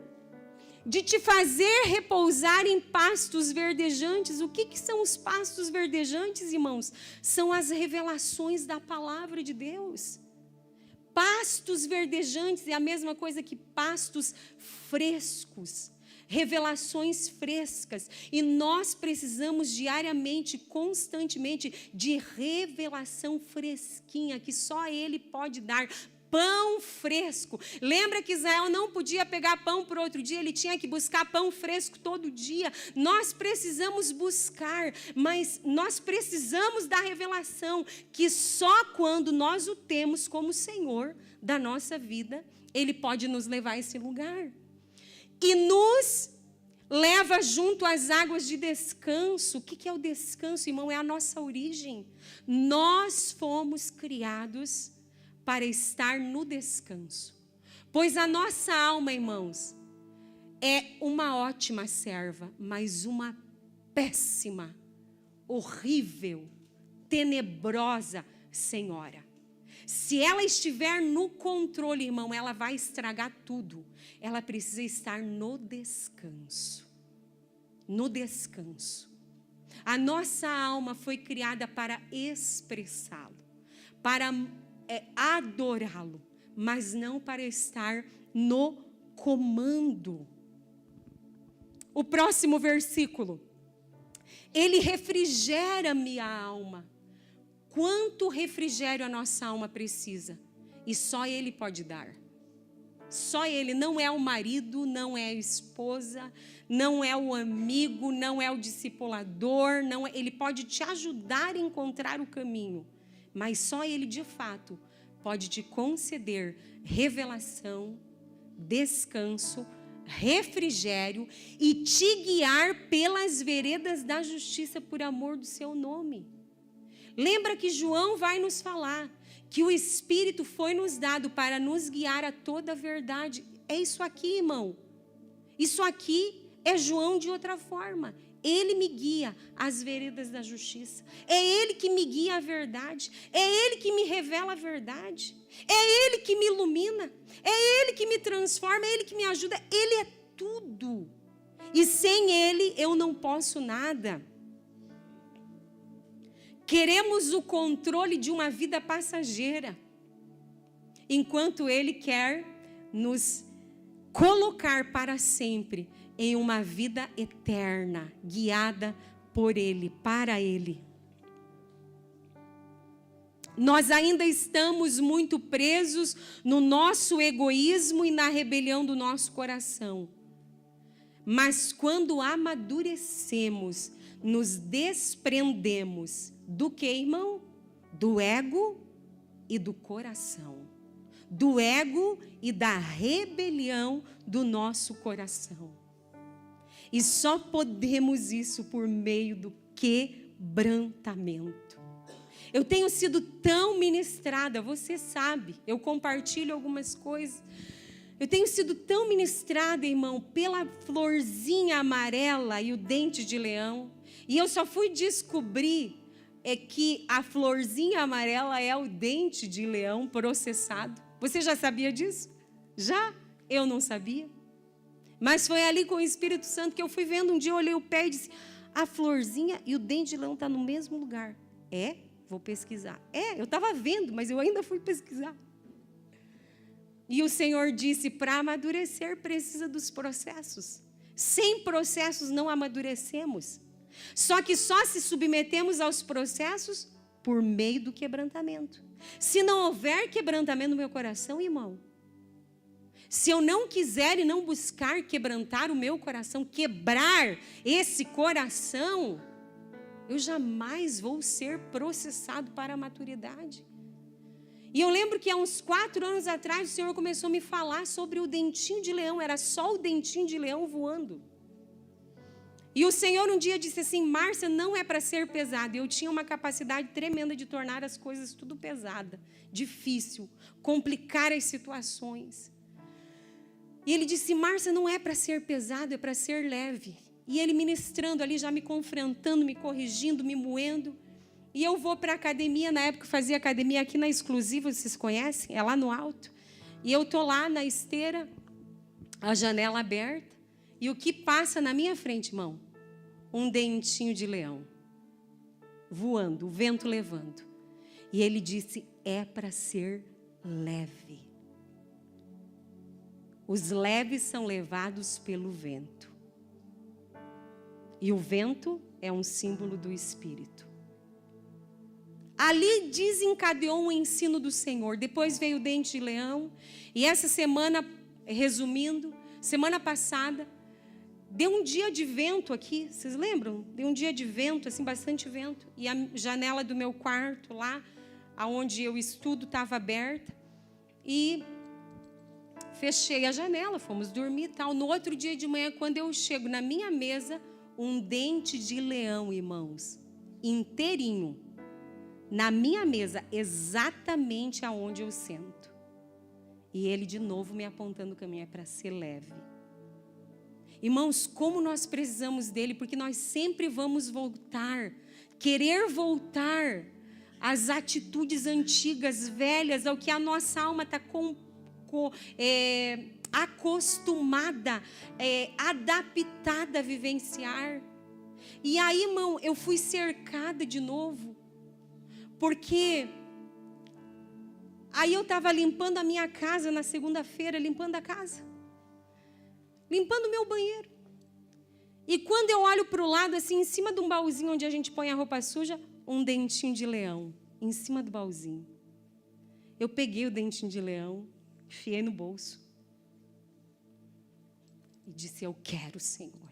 De te fazer repousar em pastos verdejantes. O que são os pastos verdejantes, irmãos? São as revelações da palavra de Deus. Pastos verdejantes é a mesma coisa que pastos frescos. Revelações frescas. E nós precisamos diariamente, constantemente, de revelação fresquinha, que só Ele pode dar. Pão fresco. Lembra que Israel não podia pegar pão por outro dia, ele tinha que buscar pão fresco todo dia. Nós precisamos buscar, mas nós precisamos da revelação, que só quando nós o temos como Senhor da nossa vida, Ele pode nos levar a esse lugar. E nos leva junto às águas de descanso. O que é o descanso, irmão? É a nossa origem. Nós fomos criados para estar no descanso. Pois a nossa alma, irmãos, é uma ótima serva, mas uma péssima, horrível, tenebrosa senhora. Se ela estiver no controle, irmão, ela vai estragar tudo. Ela precisa estar no descanso. No descanso. A nossa alma foi criada para expressá-lo, para adorá-lo, mas não para estar no comando. O próximo versículo. Ele refrigera minha alma. Quanto refrigério a nossa alma precisa? E só Ele pode dar. Só Ele. Não é o marido, não é a esposa, não é o amigo, não é o discipulador. Não é, Ele pode te ajudar a encontrar o caminho. Mas só Ele, de fato, pode te conceder revelação, descanso, refrigério e te guiar pelas veredas da justiça por amor do seu nome. Lembra que João vai nos falar que o Espírito foi nos dado para nos guiar a toda a verdade. É isso aqui, irmão. Isso aqui é João de outra forma. Ele me guia às veredas da justiça. É Ele que me guia à verdade. É Ele que me revela a verdade. É Ele que me ilumina. É Ele que me transforma. É Ele que me ajuda. Ele é tudo. E sem Ele eu não posso nada. Queremos o controle de uma vida passageira, enquanto Ele quer nos colocar para sempre em uma vida eterna, guiada por Ele, para Ele. Nós ainda estamos muito presos no nosso egoísmo e na rebelião do nosso coração. Mas quando amadurecemos, nos desprendemos do que, irmão? Do ego e do coração. Do ego e da rebelião do nosso coração. E só podemos isso por meio do quebrantamento. Eu tenho sido tão ministrada, você sabe, eu compartilho algumas coisas. Eu tenho sido tão ministrada, irmão, pela florzinha amarela e o dente de leão. E eu só fui descobrir que a florzinha amarela é o dente de leão processado. Você já sabia disso? Já? Eu não sabia. Mas foi ali com o Espírito Santo que eu fui vendo. Um dia eu olhei o pé e disse, a florzinha e o dente de leão estão no mesmo lugar. Vou pesquisar. Eu estava vendo, mas eu ainda fui pesquisar. E o Senhor disse, para amadurecer precisa dos processos. Sem processos não amadurecemos. Só que só se submetemos aos processos por meio do quebrantamento. Se não houver quebrantamento no meu coração, irmão, se eu não quiser e não buscar quebrantar o meu coração, quebrar esse coração, eu jamais vou ser processado para a maturidade. E eu lembro que há uns 4 anos atrás o Senhor começou a me falar sobre o dentinho de leão. Era só o dentinho de leão voando. E o Senhor um dia disse assim, Márcia, não é para ser pesado. Eu tinha uma capacidade tremenda de tornar as coisas tudo pesada, difícil, complicar as situações. E Ele disse, Márcia, não é para ser pesado, é para ser leve. E Ele ministrando ali, já me confrontando, me corrigindo, me moendo. E eu vou para a academia, na época eu fazia academia aqui na Exclusiva, vocês conhecem? É lá no alto. E eu estou lá na esteira, a janela aberta. E o que passa na minha frente, irmão? Um dentinho de leão. Voando, o vento levando. E Ele disse, é para ser leve. Os leves são levados pelo vento. E o vento é um símbolo do Espírito. Ali desencadeou um ensino do Senhor. Depois veio o dente de leão. E essa semana, resumindo, semana passada, deu um dia de vento aqui. Vocês lembram? Deu um dia de vento, assim, bastante vento. E a janela do meu quarto lá, onde eu estudo, estava aberta. E fechei a janela, fomos dormir e tal. No outro dia de manhã, quando eu chego na minha mesa, um dente de leão, irmãos, inteirinho. Na minha mesa, exatamente aonde eu sento. E Ele de novo me apontando o caminho, é para ser leve. Irmãos, como nós precisamos dEle, porque nós sempre vamos voltar, querer voltar às atitudes antigas, velhas, ao que a nossa alma está acostumada, adaptada a vivenciar. E aí, irmão, eu fui cercada de novo. Porque aí eu estava limpando a minha casa na segunda-feira, limpando a casa. Limpando o meu banheiro. E quando eu olho para o lado, assim, em cima de um baúzinho onde a gente põe a roupa suja, um dentinho de leão, em cima do baúzinho. Eu peguei o dentinho de leão, enfiei no bolso. E disse, eu quero, Senhor.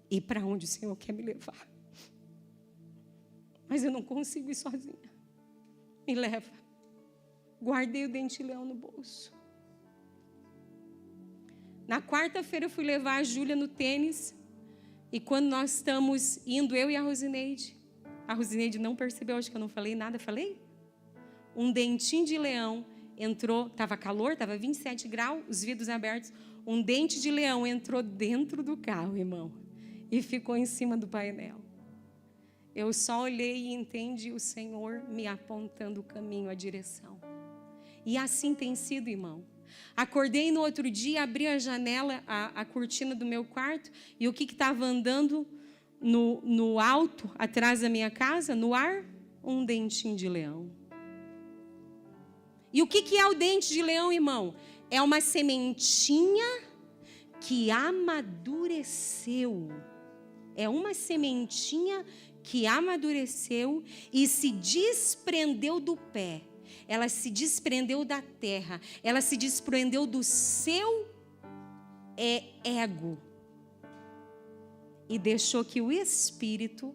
Ir para onde o Senhor quer me levar. Mas eu não consigo ir sozinha. Me leva. Guardei o dente de leão no bolso. Na quarta-feira eu fui levar a Júlia no tênis. E quando nós estamos indo, eu e a Rosineide não percebeu, acho que eu não falei nada. Falei? Um dentinho de leão entrou, estava calor, estava 27 graus, os vidros abertos. Um dente de leão entrou dentro do carro, irmão. E ficou em cima do painel. Eu só olhei e entendi o Senhor me apontando o caminho, a direção. E assim tem sido, irmão. Acordei no outro dia, abri a janela, a cortina do meu quarto, e o que estava andando no alto, atrás da minha casa, no ar? Um dentinho de leão. E o que é o dente de leão, irmão? É uma sementinha que amadureceu. É uma sementinha que amadureceu e se desprendeu do pé. Ela se desprendeu da terra. Ela se desprendeu do seu ego. E deixou que o Espírito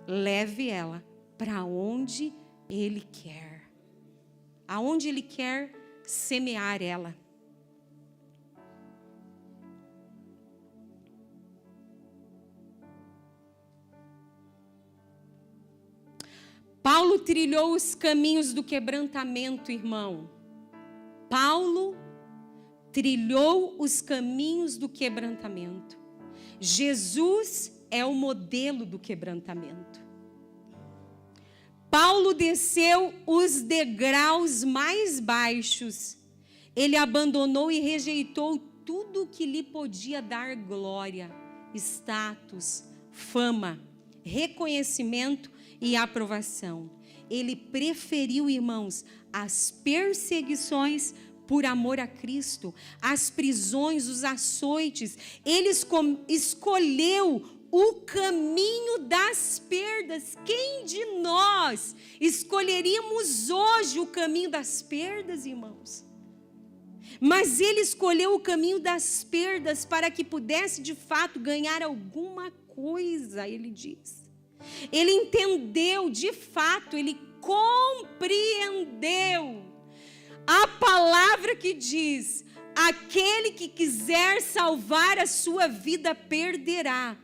leve ela para onde Ele quer. Aonde Ele quer semear ela. Paulo trilhou os caminhos do quebrantamento, irmão. Paulo trilhou os caminhos do quebrantamento. Jesus é o modelo do quebrantamento. Paulo desceu os degraus mais baixos. Ele abandonou e rejeitou tudo que lhe podia dar glória, status, fama, reconhecimento e aprovação. Ele preferiu, irmãos, as perseguições por amor a Cristo, as prisões, os açoites. Ele escolheu o caminho das perdas. Quem de nós escolheríamos hoje o caminho das perdas, irmãos? Mas ele escolheu o caminho das perdas para que pudesse de fato ganhar alguma coisa, ele diz. Ele entendeu de fato, ele compreendeu a palavra que diz: aquele que quiser salvar a sua vida perderá,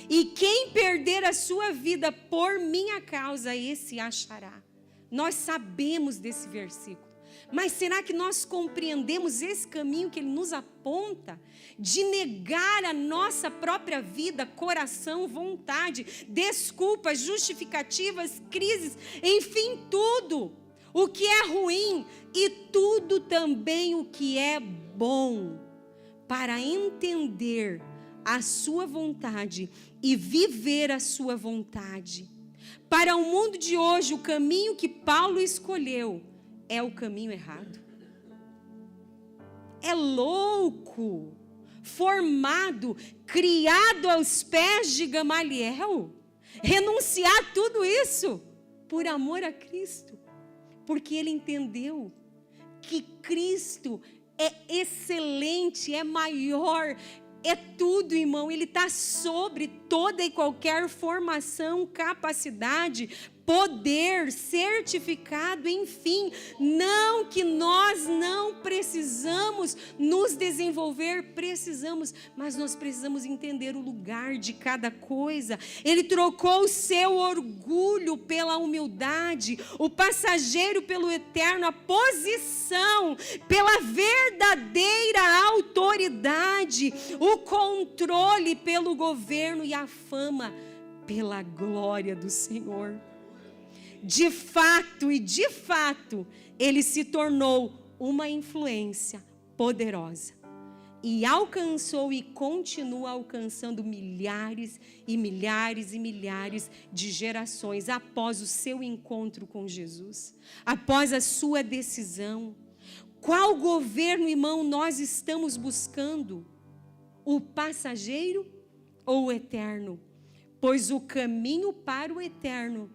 e quem perder a sua vida por minha causa, esse achará. Nós sabemos desse versículo, mas será que nós compreendemos esse caminho que ele nos aponta? De negar a nossa própria vida, coração, vontade, desculpas, justificativas, crises, enfim, tudo o que é ruim e tudo também o que é bom, para entender a sua vontade e viver a sua vontade. Para o mundo de hoje, o caminho que Paulo escolheu é o caminho errado. É louco, formado, criado aos pés de Gamaliel, renunciar tudo isso por amor a Cristo, porque ele entendeu que Cristo é excelente, é maior, é tudo, irmão. Ele está sobre toda e qualquer formação, capacidade, poder, certificado, enfim. Não que nós não precisamos nos desenvolver, precisamos, mas nós precisamos entender o lugar de cada coisa. Ele trocou o seu orgulho pela humildade, o passageiro pelo eterno, a posição pela verdadeira autoridade, o controle pelo governo e a fama pela glória do Senhor. De fato, ele se tornou uma influência poderosa e alcançou e continua alcançando milhares e milhares e milhares de gerações após o seu encontro com Jesus, após a sua decisão. Qual governo, irmão, nós estamos buscando? O passageiro ou o eterno? Pois o caminho para o eterno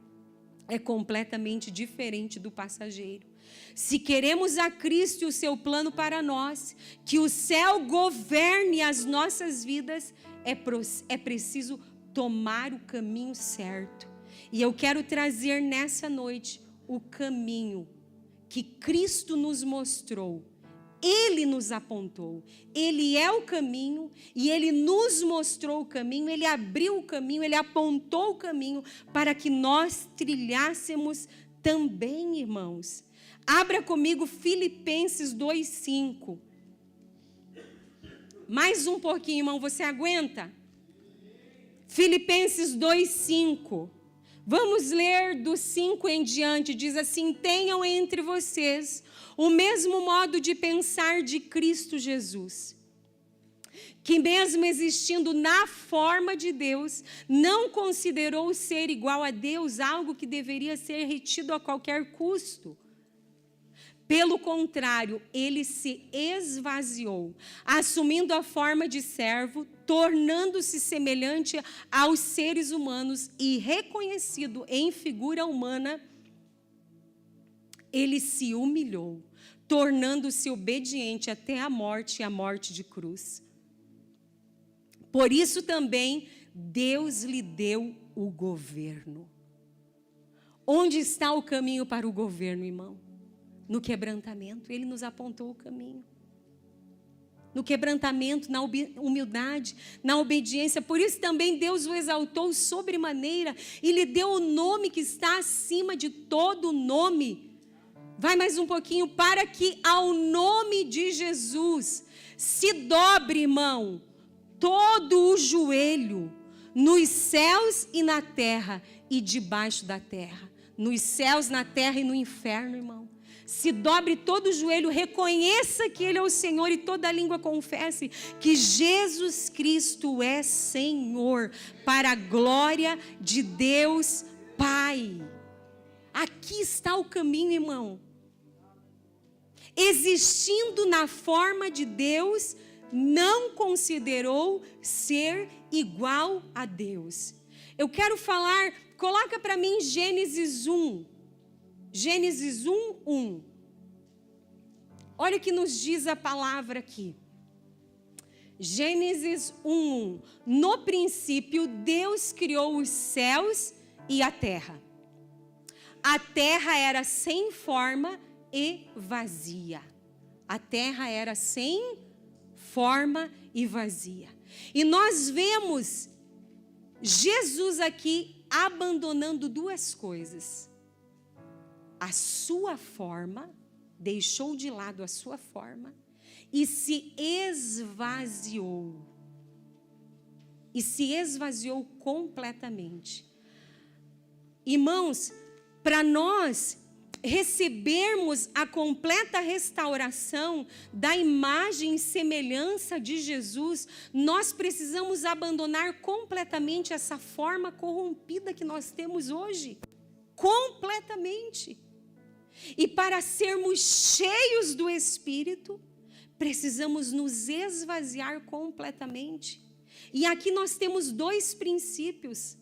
é completamente diferente do passageiro. Se queremos a Cristo e o seu plano para nós, que o céu governe as nossas vidas, é preciso tomar o caminho certo. E eu quero trazer nessa noite o caminho que Cristo nos mostrou. Ele nos apontou, Ele é o caminho e Ele nos mostrou o caminho, Ele abriu o caminho, Ele apontou o caminho para que nós trilhássemos também, irmãos. Abra comigo Filipenses 2:5. Mais um pouquinho, irmão, você aguenta? Filipenses 2:5. Vamos ler do 5 em diante, diz assim: tenham entre vocês o mesmo modo de pensar de Cristo Jesus, que mesmo existindo na forma de Deus, não considerou ser igual a Deus algo que deveria ser retido a qualquer custo. Pelo contrário, ele se esvaziou, assumindo a forma de servo, tornando-se semelhante aos seres humanos e reconhecido em figura humana, ele se humilhou, tornando-se obediente até a morte e a morte de cruz. Por isso também Deus lhe deu o governo. Onde está o caminho para o governo, irmão? No quebrantamento. Ele nos apontou o caminho. No quebrantamento, na humildade, na obediência. Por isso também Deus o exaltou sobremaneira e lhe deu o nome que está acima de todo nome. Vai mais um pouquinho. Para que ao nome de Jesus, se dobre, irmão, todo o joelho, nos céus e na terra e debaixo da terra. Nos céus, na terra e no inferno, irmão. Se dobre todo o joelho, reconheça que Ele é o Senhor e toda língua confesse que Jesus Cristo é Senhor, para a glória de Deus Pai. Aqui está o caminho, irmão. Existindo na forma de Deus, não considerou ser igual a Deus. Eu quero falar, coloca para mim Gênesis 1. Gênesis 1:1. Olha o que nos diz a palavra aqui. Gênesis 1:1. No princípio, Deus criou os céus e a terra. A terra era sem forma e vazia. A terra era sem forma e vazia. E nós vemos Jesus aqui abandonando duas coisas. A sua forma, deixou de lado a sua forma e se esvaziou. E se esvaziou completamente. Irmãos, para nós recebermos a completa restauração da imagem e semelhança de Jesus, nós precisamos abandonar completamente essa forma corrompida que nós temos hoje. Completamente. E para sermos cheios do Espírito, precisamos nos esvaziar completamente. E aqui nós temos dois princípios.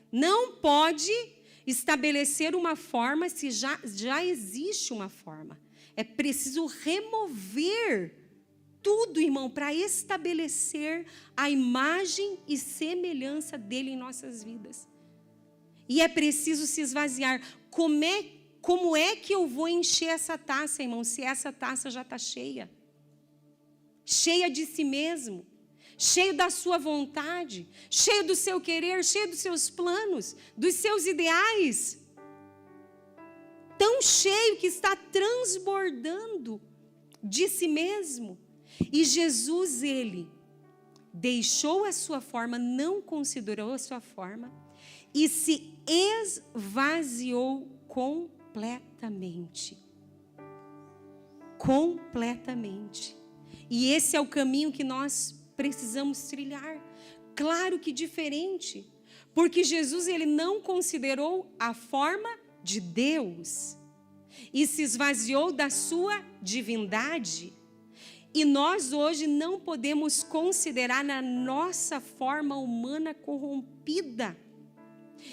Não pode estabelecer uma forma se já existe uma forma. É preciso remover tudo, irmão, para estabelecer a imagem e semelhança dele em nossas vidas. E é preciso se esvaziar. Como é que eu vou encher essa taça, irmão, se essa taça já está cheia? Cheia de si mesmo, cheio da sua vontade, cheio do seu querer, cheio dos seus planos, dos seus ideais. Tão cheio que está transbordando de si mesmo. E Jesus, ele deixou a sua forma, não considerou a sua forma e se esvaziou completamente. Completamente. E esse é o caminho que nós precisamos trilhar. Claro que diferente, porque Jesus, ele não considerou a forma de Deus e se esvaziou da sua divindade. E nós hoje não podemos considerar a nossa forma humana corrompida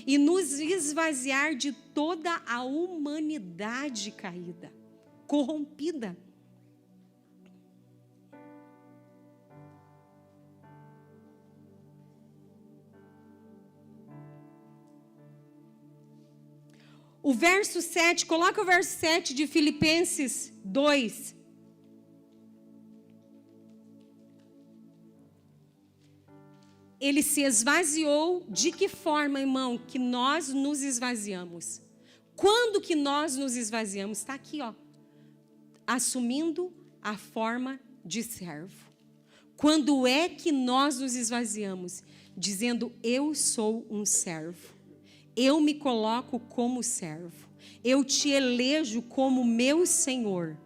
e nos esvaziar de toda a humanidade caída, corrompida. O verso 7, coloca o verso 7 de Filipenses 2. Ele se esvaziou de que forma, irmão? Que nós nos esvaziamos. Quando que nós nos esvaziamos? Está aqui, ó. Assumindo a forma de servo. Quando é que nós nos esvaziamos? Dizendo, eu sou um servo. Eu me coloco como servo. Eu te elejo como meu Senhor,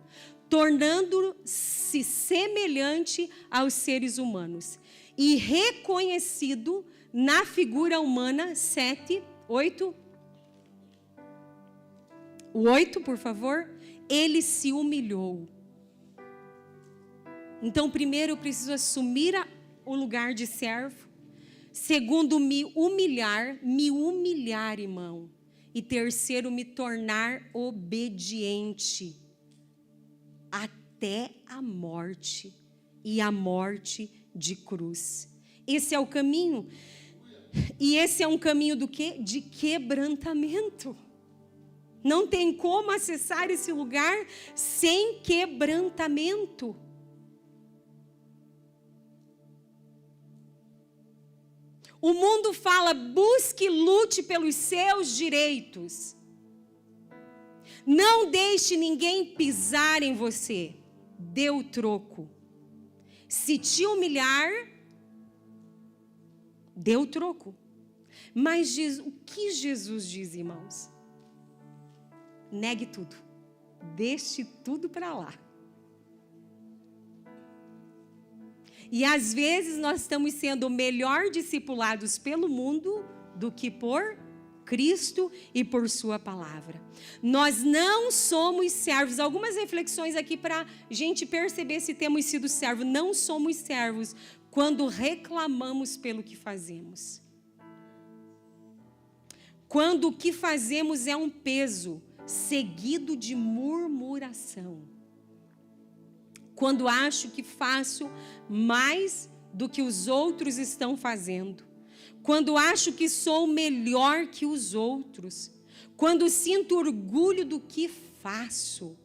tornando-se semelhante aos seres humanos. E reconhecido na figura humana, 7, 8. O 8, por favor. Ele se humilhou. Então, primeiro eu preciso assumir o lugar de servo. Segundo, me humilhar, irmão. E terceiro, me tornar obediente até a morte, e a morte de cruz. Esse é o caminho. E esse é um caminho do quê? De quebrantamento. Não tem como acessar esse lugar sem quebrantamento. O mundo fala, busque e lute pelos seus direitos. Não deixe ninguém pisar em você. dê o troco. Se te humilhar, dê o troco. Mas o que Jesus diz, irmãos? Negue tudo. Deixe tudo para lá. E às vezes nós estamos sendo melhor discipulados pelo mundo do que por Cristo e por sua palavra. Nós não somos servos. Algumas reflexões aqui para a gente perceber se temos sido servos. Não somos servos quando reclamamos pelo que fazemos. Quando o que fazemos é um peso seguido de murmuração. Quando acho que faço mais do que os outros estão fazendo. Quando acho que sou melhor que os outros. Quando sinto orgulho do que faço.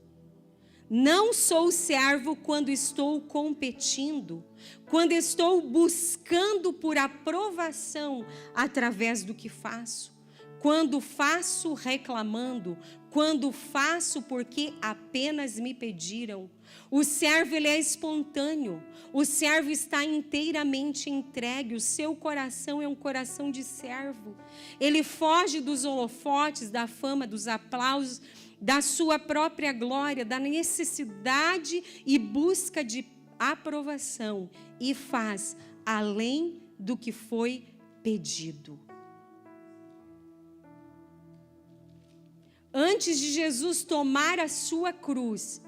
Não sou servo quando estou competindo. Quando estou buscando por aprovação através do que faço. Quando faço reclamando. Quando faço porque apenas me pediram. O servo, ele é espontâneo. O servo está inteiramente entregue. O seu coração é um coração de servo. Ele foge dos holofotes, da fama, dos aplausos, da sua própria glória, da necessidade e busca de aprovação. E faz além do que foi pedido. Antes de Jesus tomar a sua cruz,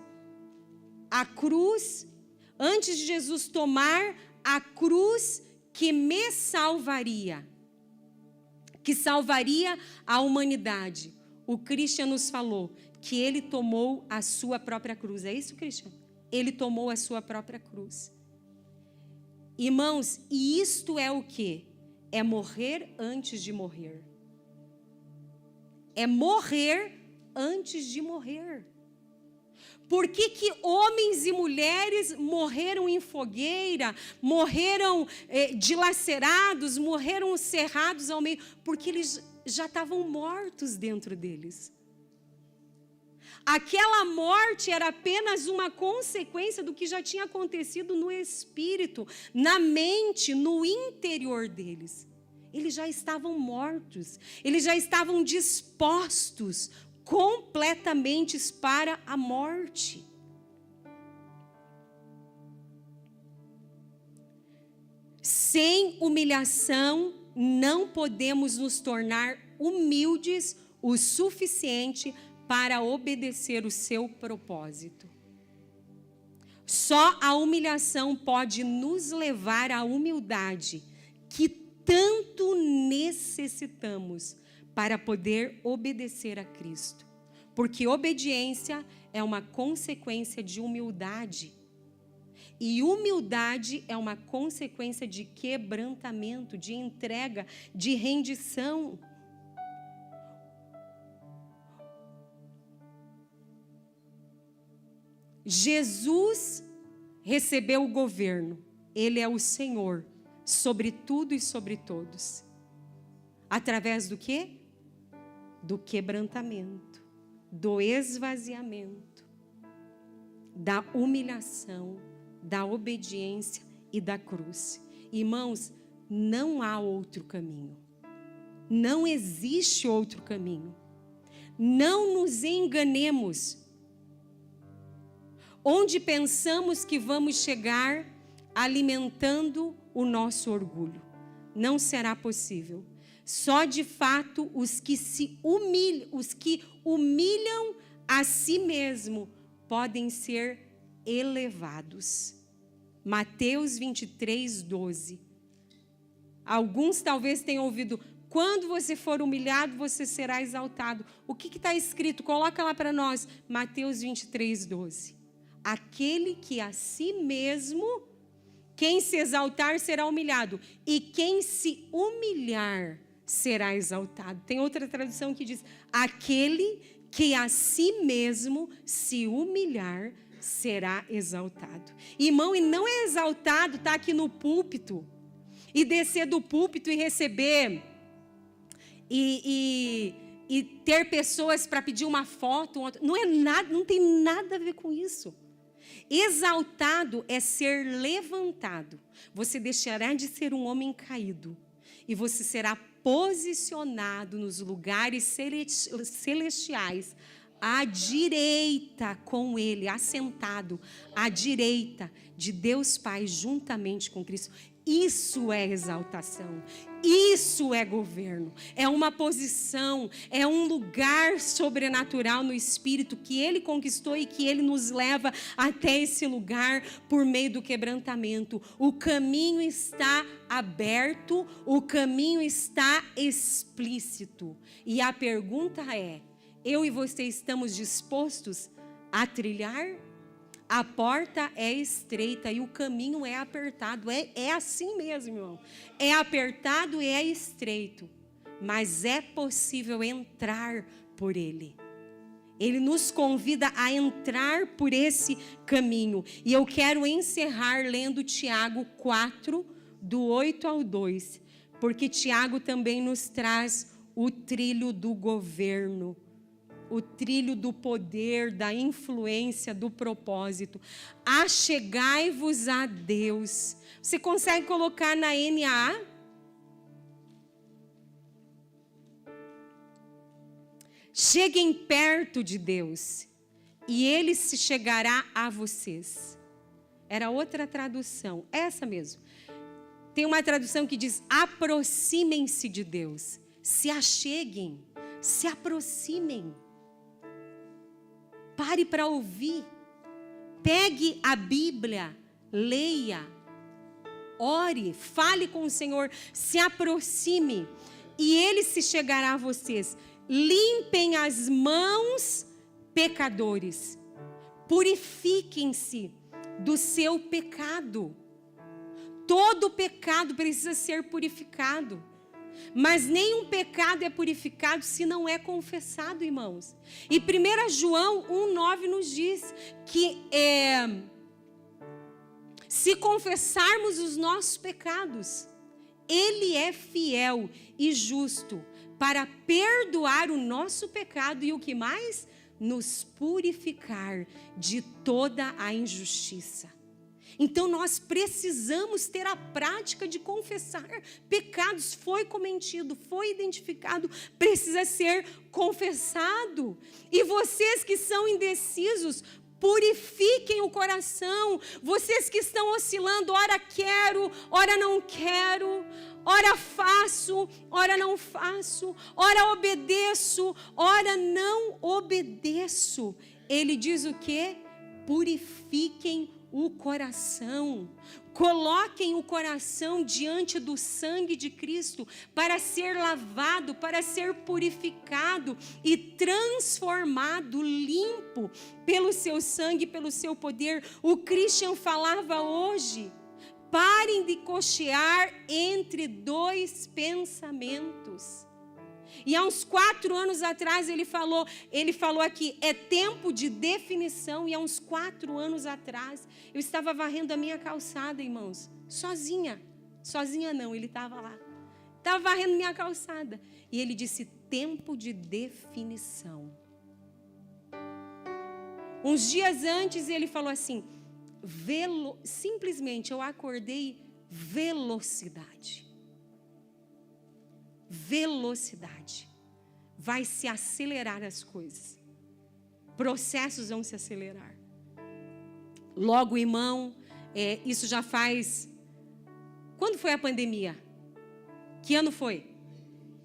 antes de Jesus tomar a cruz que me salvaria, que salvaria a humanidade, o Christian nos falou que ele tomou a sua própria cruz. É isso, Christian? Ele tomou a sua própria cruz. Irmãos, e isto é o quê? É morrer antes de morrer. É morrer antes de morrer. Por que homens e mulheres morreram em fogueira, morreram dilacerados, morreram cerrados ao meio? Porque eles já estavam mortos dentro deles. Aquela morte era apenas uma consequência do que já tinha acontecido no espírito, na mente, no interior deles. Eles já estavam mortos, eles já estavam dispostos completamente para a morte. Sem humilhação, não podemos nos tornar humildes o suficiente para obedecer o seu propósito. Só a humilhação pode nos levar à humildade que tanto necessitamos para poder obedecer a Cristo. Porque obediência é uma consequência de humildade. E humildade é uma consequência de quebrantamento, de entrega, de rendição. Jesus recebeu o governo. Ele é o Senhor sobre tudo e sobre todos. Através do quê? Do quebrantamento, do esvaziamento, da humilhação, da obediência e da cruz. Irmãos, não há outro caminho. Não existe outro caminho. Não nos enganemos. Onde pensamos que vamos chegar alimentando o nosso orgulho. Não será possível. Só de fato os que humilham a si mesmo podem ser elevados. Mateus 23, 12. Alguns talvez tenham ouvido: quando você for humilhado, você será exaltado. O que está escrito? Coloca lá para nós. Mateus 23, 12. Aquele que a si mesmo, quem se exaltar será humilhado, e quem se humilhar será exaltado. Tem outra tradução que diz: aquele que a si mesmo se humilhar será exaltado. Irmão, e não é exaltado estar aqui no púlpito e descer do púlpito e receber e ter pessoas para pedir uma foto. Não é nada, não tem nada a ver com isso. Exaltado é ser levantado. Você deixará de ser um homem caído e você será posicionado nos lugares celestiais, à direita com Ele, assentado à direita de Deus Pai, juntamente com Cristo. Isso é exaltação, isso é governo, é uma posição, é um lugar sobrenatural no Espírito que Ele conquistou e que Ele nos leva até esse lugar por meio do quebrantamento. O caminho está aberto, o caminho está explícito. E a pergunta é: eu e você estamos dispostos a trilhar? A porta é estreita e o caminho é apertado. É assim mesmo, irmão. É apertado e é estreito. Mas é possível entrar por ele. Ele nos convida a entrar por esse caminho. E eu quero encerrar lendo Tiago 4, do 8 ao 2. Porque Tiago também nos traz o trilho do governo. O trilho do poder, da influência, do propósito. Achegai-vos a Deus. Você consegue colocar na NAA? Cheguem perto de Deus e Ele se chegará a vocês. Era outra tradução, essa mesmo. Tem uma tradução que diz: aproximem-se de Deus. Se acheguem, se aproximem. Pare para ouvir, pegue a Bíblia, leia, ore, fale com o Senhor, se aproxime e Ele se chegará a vocês. Limpem as mãos, pecadores, purifiquem-se do seu pecado. Todo pecado precisa ser purificado. Mas nenhum pecado é purificado se não é confessado, irmãos. E 1 João 1,9 nos diz que se confessarmos os nossos pecados, Ele é fiel e justo para perdoar o nosso pecado e o que mais? Nos purificar de toda a injustiça. Então nós precisamos ter a prática de confessar pecados. Foi cometido, foi identificado, precisa ser confessado. E vocês que são indecisos, purifiquem o coração. Vocês que estão oscilando, ora quero, ora não quero, ora faço, ora não faço, ora obedeço, ora não obedeço. Ele diz o quê? Purifiquem o coração. Coloquem o coração diante do sangue de Cristo para ser lavado, para ser purificado e transformado, limpo pelo seu sangue, pelo seu poder. O Christian falava hoje: parem de cochear entre dois pensamentos. E há uns 4 anos atrás ele falou aqui, é tempo de definição. E há uns 4 anos atrás, eu estava varrendo a minha calçada, irmãos, sozinha não, ele estava lá, estava varrendo minha calçada, e ele disse: tempo de definição. Uns dias antes ele falou assim, simplesmente eu acordei, velocidade. Vai se acelerar as coisas. Processos vão se acelerar. Logo, irmão, isso já faz... Quando foi a pandemia? Que ano foi?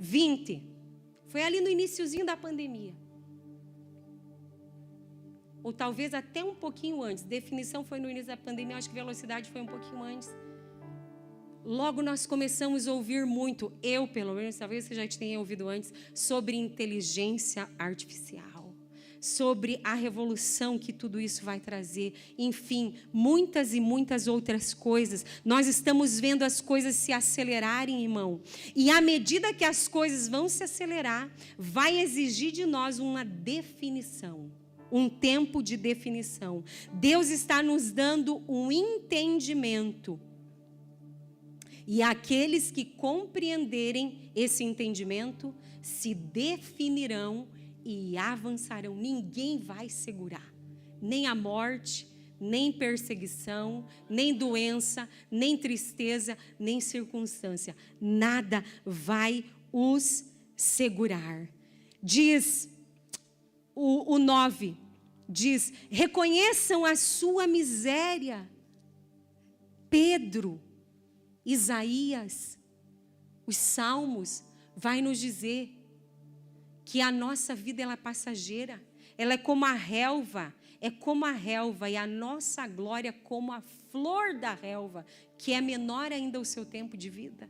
20. Foi ali no iniciozinho da pandemia. Ou talvez até um pouquinho antes. Definição foi no início da pandemia, acho que velocidade foi um pouquinho antes. Logo nós começamos a ouvir muito, eu pelo menos, talvez você já tenha ouvido antes, sobre inteligência artificial, sobre a revolução que tudo isso vai trazer, enfim, muitas e muitas outras coisas. Nós estamos vendo as coisas se acelerarem, irmão, e à medida que as coisas vão se acelerar, vai exigir de nós uma definição, um tempo de definição. Deus está nos dando um entendimento. E aqueles que compreenderem esse entendimento se definirão e avançarão. Ninguém vai segurar, nem a morte, nem perseguição, nem doença, nem tristeza, nem circunstância. Nada vai os segurar. Diz o 9, diz: reconheçam a sua miséria. Pedro, Isaías, os Salmos vai nos dizer que a nossa vida ela é passageira, ela é como a relva, e a nossa glória como a flor da relva, que é menor ainda o seu tempo de vida.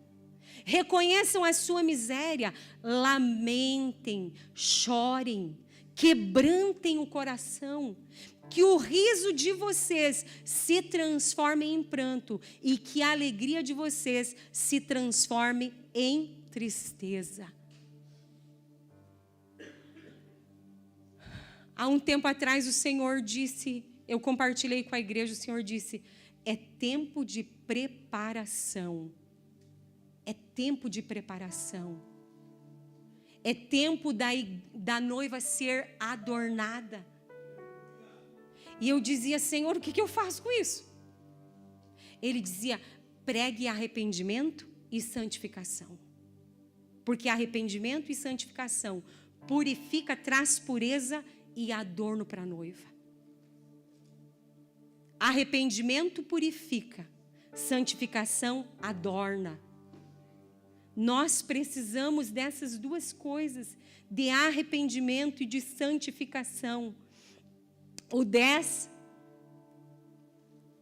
Reconheçam a sua miséria, lamentem, chorem, quebrantem o coração, que o riso de vocês se transforme em pranto e que a alegria de vocês se transforme em tristeza. Há um tempo atrás o Senhor disse, eu compartilhei com a igreja, o Senhor disse: é tempo de preparação. É tempo de preparação. É tempo da noiva ser adornada. E eu dizia: Senhor, o que eu faço com isso? Ele dizia: pregue arrependimento e santificação. Porque arrependimento e santificação purifica, traz pureza e adorno para a noiva. Arrependimento purifica, santificação adorna. Nós precisamos dessas duas coisas, de arrependimento e de santificação. O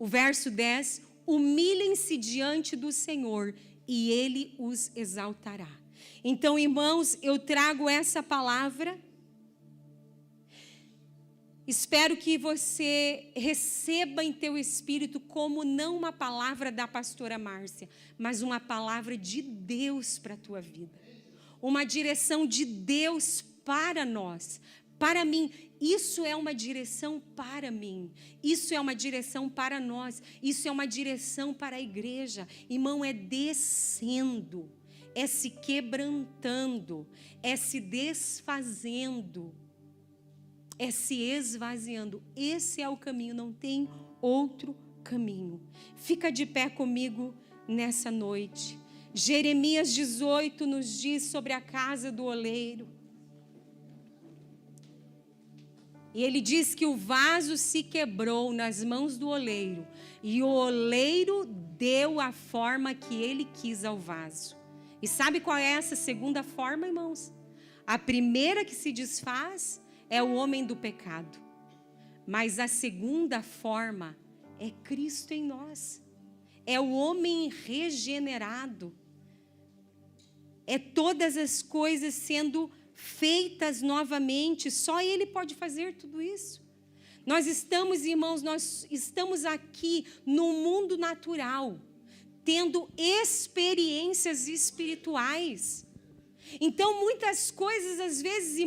verso 10, humilhem-se diante do Senhor e Ele os exaltará. Então, irmãos, eu trago essa palavra. Espero que você receba em teu espírito como não uma palavra da pastora Márcia, mas uma palavra de Deus para a tua vida. Uma direção de Deus para nós, para mim. Isso é uma direção para mim. Isso é uma direção para nós. Isso é uma direção para a igreja. Irmão, é descendo, é se quebrantando, é se desfazendo, é se esvaziando. Esse é o caminho, não tem outro caminho. Fica de pé comigo nessa noite. Jeremias 18 nos diz sobre a casa do oleiro. E ele diz que o vaso se quebrou nas mãos do oleiro, e o oleiro deu a forma que ele quis ao vaso. E sabe qual é essa segunda forma, irmãos? A primeira que se desfaz é o homem do pecado. Mas a segunda forma é Cristo em nós. É o homem regenerado. É todas as coisas sendo feitas novamente. Só Ele pode fazer tudo isso. Nós estamos, irmãos, nós estamos aqui no mundo natural, tendo experiências espirituais. Então, muitas coisas, às vezes, em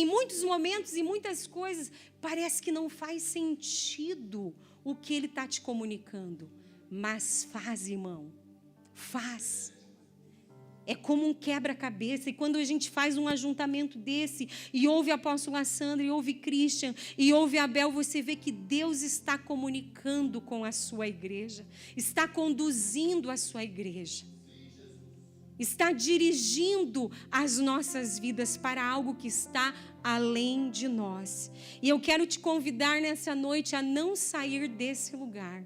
muitos momentos, e muitas coisas, parece que não faz sentido o que Ele está te comunicando. Mas faz, irmão, faz. É como um quebra-cabeça. E quando a gente faz um ajuntamento desse, e ouve a apóstola Sandra, e ouve Christian, e ouve Abel, você vê que Deus está comunicando com a sua igreja, está conduzindo a sua igreja, está dirigindo as nossas vidas para algo que está além de nós. E eu quero te convidar nessa noite a não sair desse lugar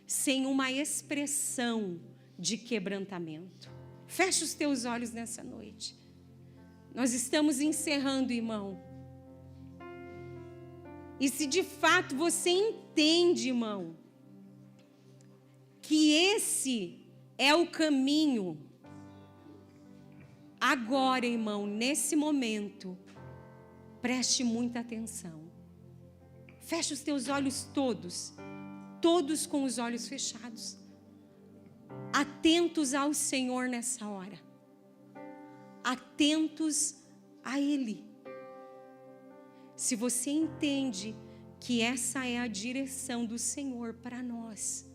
sem uma expressão de quebrantamento. Fecha os teus olhos nessa noite. Nós estamos encerrando, irmão. E se de fato você entende, irmão, que esse é o caminho, agora, irmão, nesse momento, preste muita atenção. Fecha os teus olhos todos com os olhos fechados. Atentos ao Senhor nessa hora. Atentos a Ele. Se você entende que essa é a direção do Senhor para nós,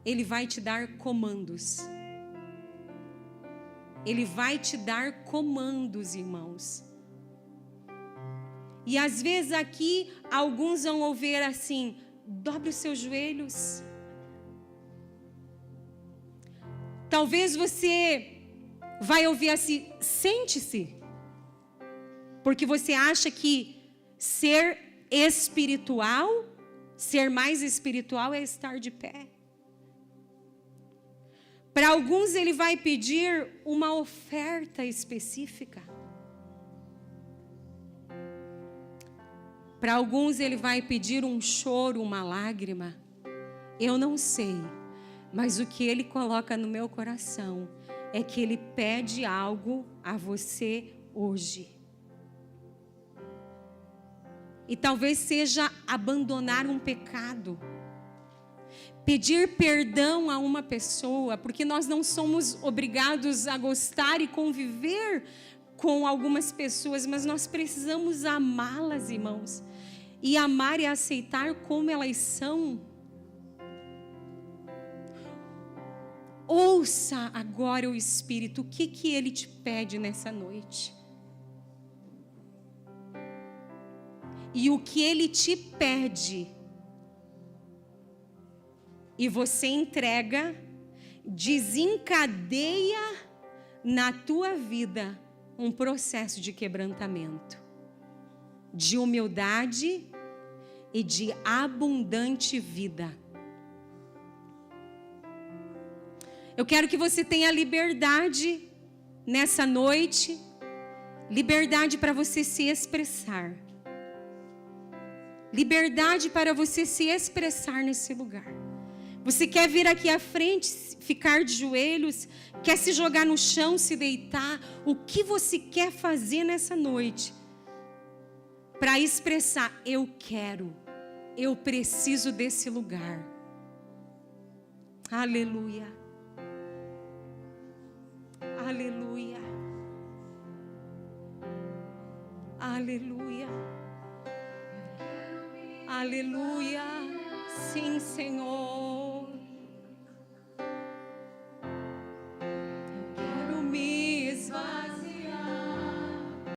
Ele vai te dar comandos. Ele vai te dar comandos, irmãos. E às vezes aqui, alguns vão ouvir assim: dobre os seus joelhos. Talvez você vai ouvir assim: sente-se. Porque você acha que ser espiritual, ser mais espiritual é estar de pé. Para alguns ele vai pedir uma oferta específica. Para alguns ele vai pedir um choro, uma lágrima. Eu não sei, mas o que ele coloca no meu coração é que ele pede algo a você hoje. E talvez seja abandonar um pecado. Pedir perdão a uma pessoa, porque nós não somos obrigados a gostar e conviver com algumas pessoas, mas nós precisamos amá-las, irmãos. E amar e aceitar como elas são. Ouça agora o Espírito, o que ele te pede nessa noite. E o que ele te pede, e você entrega, desencadeia na tua vida um processo de quebrantamento, de humildade e de abundante vida. Eu quero que você tenha liberdade nessa noite, liberdade para você se expressar. Liberdade para você se expressar nesse lugar. Você quer vir aqui à frente, ficar de joelhos, quer se jogar no chão, se deitar? O que você quer fazer nessa noite? Para expressar: eu quero, eu preciso desse lugar. Aleluia. Aleluia. Aleluia. Aleluia. Sim, Senhor.